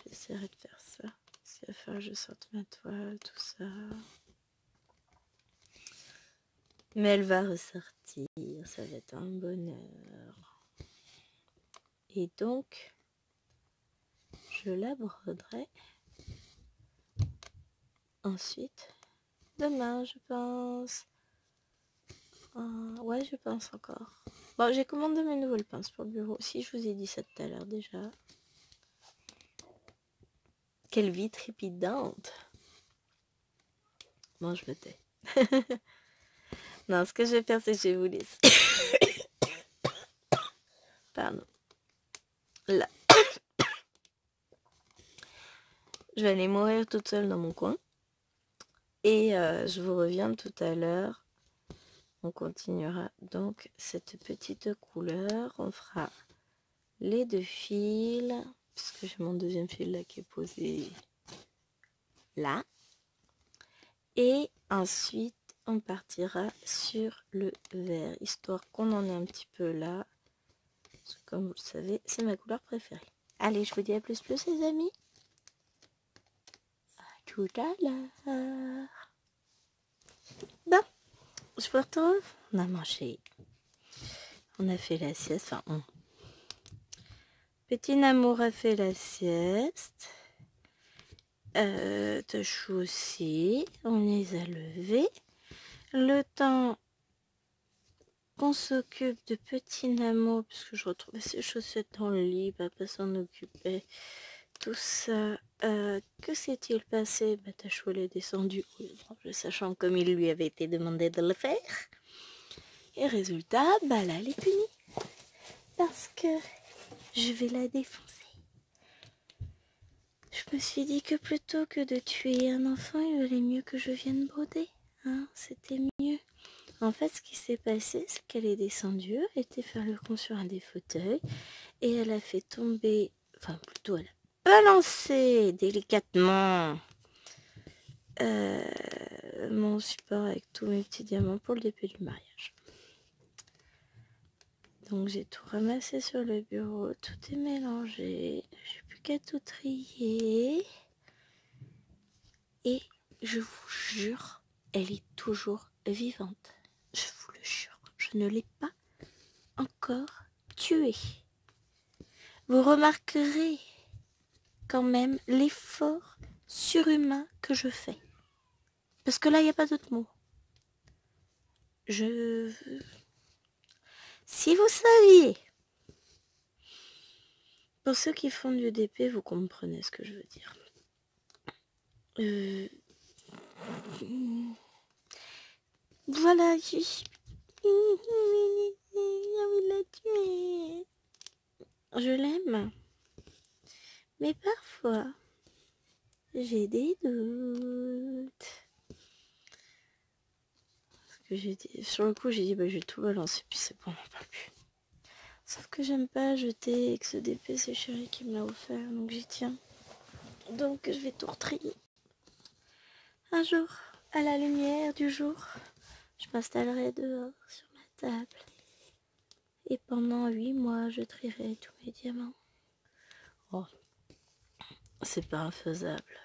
J'essaierai de faire ça. Il va falloir que je sorte ma toile, tout ça. Mais elle va ressortir, ça va être un bonheur. Et donc, je la broderai ensuite demain, je pense. Ouais, je pense encore. Bon, j'ai commandé mes nouvelles pinces pour le bureau. Si, je vous ai dit ça tout à l'heure déjà. Quelle vie trépidante. Bon, je me tais. Non, ce que je vais faire, c'est que je vais vous laisser. Pardon. Là. Je vais aller mourir toute seule dans mon coin. Et je vous reviens tout à l'heure. On continuera donc cette petite couleur. On fera les 2 fils. Puisque j'ai mon deuxième fil là qui est posé là. Et ensuite, on partira sur le vert. Histoire qu'on en ait un petit peu là. Parce que comme vous le savez, c'est ma couleur préférée. Allez, je vous dis à plus les amis. À tout à l'heure. Bon, je vous retrouve. On a mangé. On a fait la sieste. Enfin, on. Petit Amour a fait la sieste. Tachou aussi. On les a levés. Le temps qu'on s'occupe de Petit Namo, parce que je retrouvais ses chaussettes dans le lit, papa s'en occupait, tout ça. Que s'est-il passé? Tachou est descendu, sachant comme il lui avait été demandé de le faire. Et résultat, là, elle est punie. Parce que je vais la défoncer. Je me suis dit que plutôt que de tuer un enfant, il valait mieux que je vienne broder. Hein, c'était mieux. En fait, ce qui s'est passé, c'est qu'elle est descendue, elle était faire le con sur un des fauteuils, et elle a fait tomber, enfin plutôt elle a balancé délicatement mon support avec tous mes petits diamants pour le début du mariage. Donc j'ai tout ramassé sur le bureau, tout est mélangé, j'ai plus qu'à tout trier. Et je vous jure, elle est toujours vivante. Je vous le jure, je ne l'ai pas encore tuer. Vous remarquerez quand même l'effort surhumain que je fais. Parce que là, il n'y a pas d'autre mot. Si vous saviez, pour ceux qui font du DP, vous comprenez ce que je veux dire. Voilà, je l'aime. Mais parfois, j'ai des doutes. Parce que sur le coup, j'ai dit, bah, je vais tout balancer, puis c'est bon, on n'en parle plus. Sauf que j'aime pas jeter et que ce DP, c'est Chéri qui me l'a offert, donc j'y tiens. Donc, je vais tout retrier. Un jour, à la lumière du jour, je m'installerai dehors sur ma table. Et pendant 8 mois, je trierai tous mes diamants. Oh, c'est pas infaisable.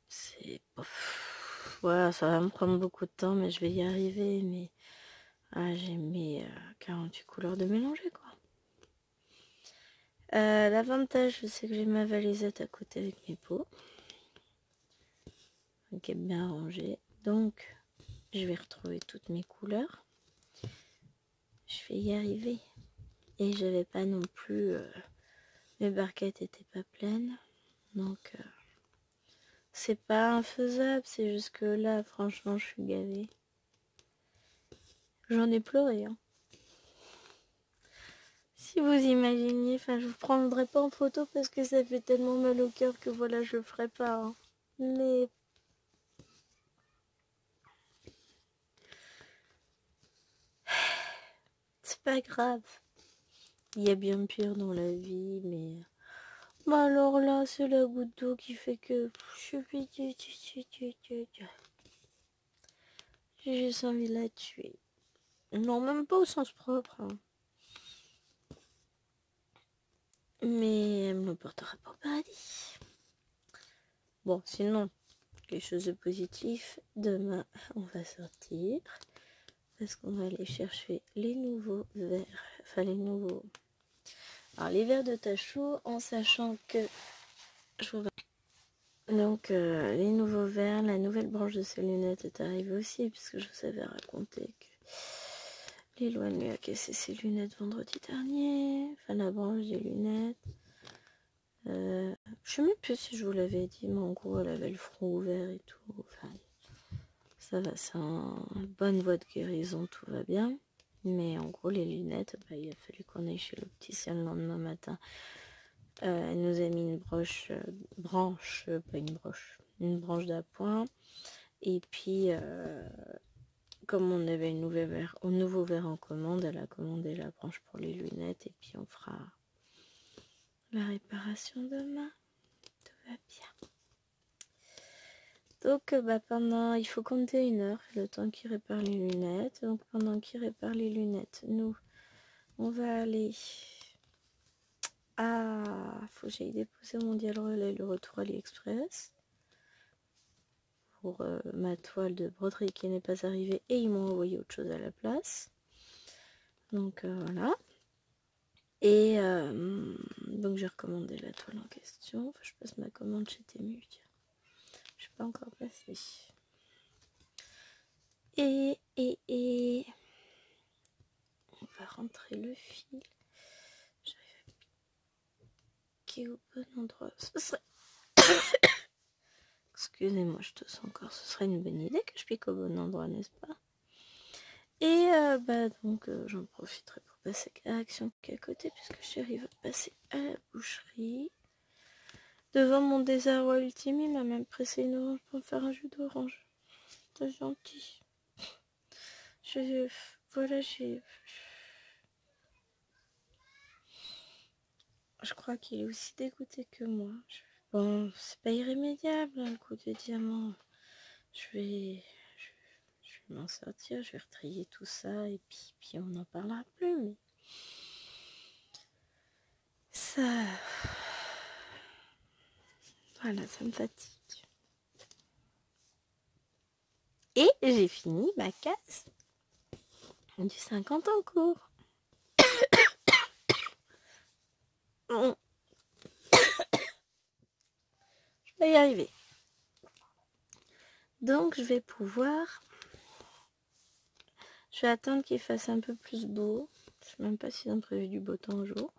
C'est... Voilà, ça va me prendre beaucoup de temps, mais je vais y arriver. Mais j'ai mis 48 couleurs de mélanger, quoi. L'avantage, c'est que j'ai ma valisette à côté avec mes pots. Qui est bien rangée. Donc, je vais retrouver toutes mes couleurs. Je vais y arriver. Et je vais pas non plus... mes barquettes étaient pas pleines. Donc, c'est pas infaisable. C'est juste que là, franchement, je suis gavée. J'en ai pleuré, hein. Si vous imaginiez, enfin, je vous prendrai pas en photo parce que ça fait tellement mal au cœur que voilà, je le ferai pas. Hein. Mais c'est pas grave. Il y a bien pire dans la vie, mais bah alors là, c'est la goutte d'eau qui fait que j'ai juste envie de la tuer. Non, même pas au sens propre. Hein. Mais elle me portera pas au paradis. Bon, sinon, quelque chose de positif. Demain, on va sortir. Parce qu'on va aller chercher les nouveaux verres. Enfin, les nouveaux... Alors, les verres de Tachou, en sachant que... Donc, les nouveaux verres, la nouvelle branche de ses lunettes est arrivée aussi. Puisque je vous avais raconté que Liloane lui a cassé ses lunettes vendredi dernier. Enfin, la branche des lunettes. Je sais même plus si je vous l'avais dit, mais en gros, elle avait le front ouvert et tout. Enfin, ça va, c'est une bonne voie de guérison, tout va bien. Mais en gros, les lunettes, bah, il a fallu qu'on aille chez l'opticien le lendemain matin. Elle nous a mis une branche, pas une broche, une branche d'appoint. Et puis, comme on avait un nouveau verre en commande, elle a commandé la branche pour les lunettes. Et puis, on fera la réparation demain. Tout va bien. Donc, il faut compter 1 heure, le temps qu'il répare les lunettes. Donc, pendant qu'il répare les lunettes, nous, on va aller faut que j'aille déposer mon Mondial Relais, le retour AliExpress. Pour ma toile de broderie qui n'est pas arrivée. Et ils m'ont envoyé autre chose à la place. Donc, voilà. Et donc, j'ai recommandé la toile en question. Enfin, je passe ma commande chez Temu. Je n'ai pas encore passé. Et on va rentrer le fil. J'arrive à piquer au bon endroit. Ce serait... Excusez-moi, je tousse encore. Ce serait une bonne idée que je pique au bon endroit, n'est-ce pas? Et donc j'en profiterai pour passer à Action qui est à côté puisque Chéri va passer à la boucherie. Devant mon désarroi ultime, il m'a même pressé une orange pour me faire un jus d'orange. C'est gentil. Je crois qu'il est aussi dégoûté que moi. Bon, c'est pas irrémédiable, hein, le coup de diamant. Je vais m'en sortir, je vais retrier tout ça et puis on n'en parlera plus. Mais ça... Voilà, ça me fatigue. Et j'ai fini ma case du 50 en cours. va y arriver. Donc je vais pouvoir... Je vais attendre qu'il fasse un peu plus beau. Je sais même pas s'ils ont prévu du beau temps au jour.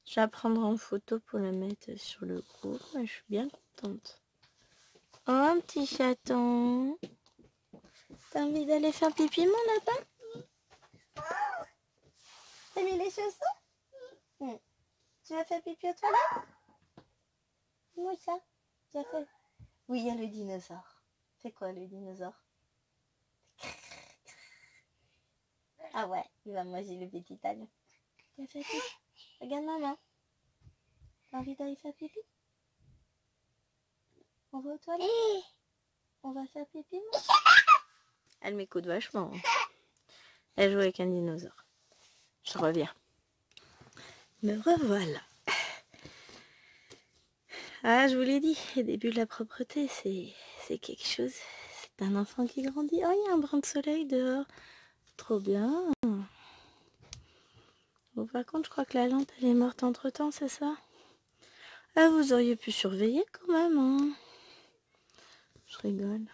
Je vais la prendre en photo pour la mettre sur le groupe. Je suis bien contente. Oh, un petit chaton. T'as envie d'aller faire pipi, mon lapin? T'as mis les chaussons? Tu vas faire pipi aux toilettes? Oui, ça. Tu as fait... Oui, il y a le dinosaure. C'est quoi le dinosaure? Ah ouais, il va manger le petit âne. Tu as fait pipi? Regarde maman. T'as envie d'aller faire pipi? On va aux toilettes? On va faire pipi, moi? Elle m'écoute vachement. Elle joue avec un dinosaure. Je reviens. Me revoilà. Ah, je vous l'ai dit, le début de la propreté, c'est quelque chose. C'est un enfant qui grandit. Oh, il y a un brin de soleil dehors. Trop bien. Bon, par contre, je crois que la lampe, elle est morte entre-temps, c'est ça? Ah, vous auriez pu surveiller quand même, hein. Je rigole.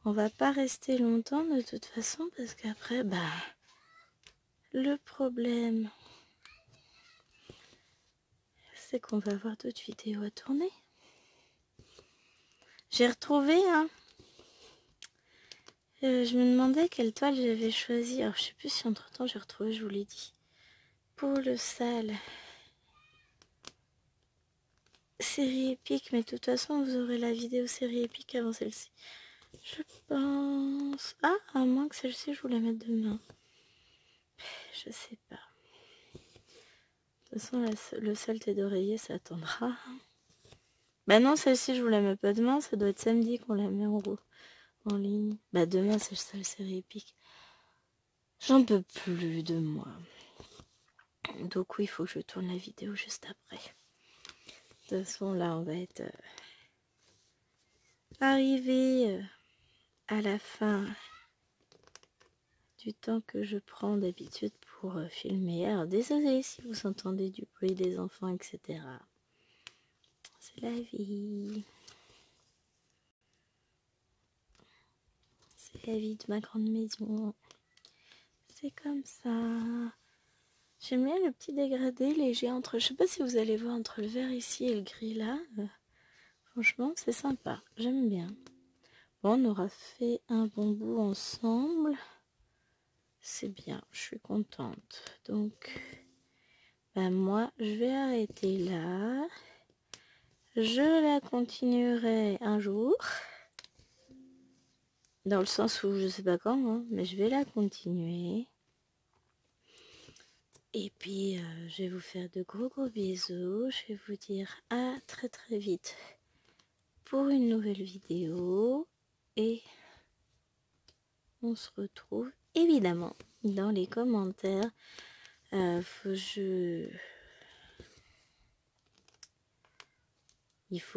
On va pas rester longtemps de toute façon, parce qu'après, bah... Le problème... c'est qu'on va avoir d'autres vidéos à tourner. J'ai retrouvé, hein. Je me demandais quelle toile j'avais choisie. Alors, je sais plus si entre-temps j'ai retrouvé, je vous l'ai dit. Pour le sale. Série épique, mais de toute façon, vous aurez la vidéo série épique avant celle-ci. Je pense... Ah, à moins que celle-ci, je vous la mette demain. Je sais pas. De toute façon, le saleté d'oreiller, ça attendra. Bah non, celle-ci, je vous la mets pas demain. Ça doit être samedi qu'on la met en ligne. Bah demain, c'est le seul série épique. J'en peux plus de moi. Donc oui, il faut que je tourne la vidéo juste après. De toute façon, là, on va être arrivé à la fin du temps que je prends d'habitude pour filmer. Alors, désolé si vous entendez du bruit des enfants, etc. C'est la vie. C'est la vie de ma grande maison. C'est comme ça. J'aime bien le petit dégradé léger entre... Je sais pas si vous allez voir entre le vert ici et le gris là. Franchement, c'est sympa. J'aime bien. Bon, on aura fait un bon bout ensemble. C'est bien, je suis contente. Donc, ben moi, je vais arrêter là. Je la continuerai un jour. Dans le sens où je sais pas quand, hein, mais je vais la continuer. Et puis, je vais vous faire de gros bisous. Je vais vous dire à très vite pour une nouvelle vidéo. Et on se retrouve évidemment dans les commentaires. Il faut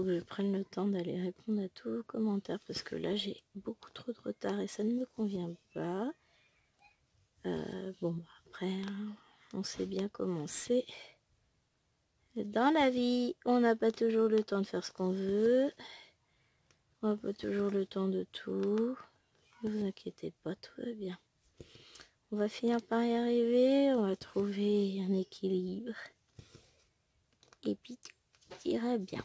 que je prenne le temps d'aller répondre à tous vos commentaires parce que là j'ai beaucoup trop de retard et ça ne me convient pas. Bon, après, hein, on sait bien comment c'est. Dans la vie, on n'a pas toujours le temps de faire ce qu'on veut. On n'a pas toujours le temps de tout. Ne vous inquiétez pas, tout va bien. On va finir par y arriver. On va trouver un équilibre. Et puis, tout ira bien.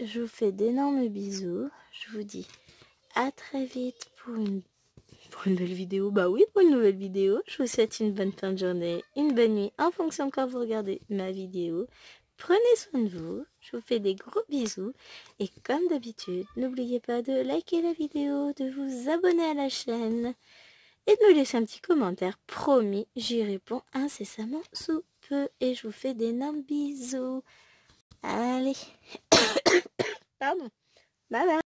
Je vous fais d'énormes bisous. Je vous dis à très vite pour une nouvelle vidéo. Bah oui, pour une nouvelle vidéo. Je vous souhaite une bonne fin de journée, une bonne nuit en fonction de quand vous regardez ma vidéo. Prenez soin de vous. Je vous fais des gros bisous. Et comme d'habitude, n'oubliez pas de liker la vidéo, de vous abonner à la chaîne et de me laisser un petit commentaire. Promis, j'y réponds incessamment sous peu. Et je vous fais d'énormes bisous. Allez. Pardon. Bye bye.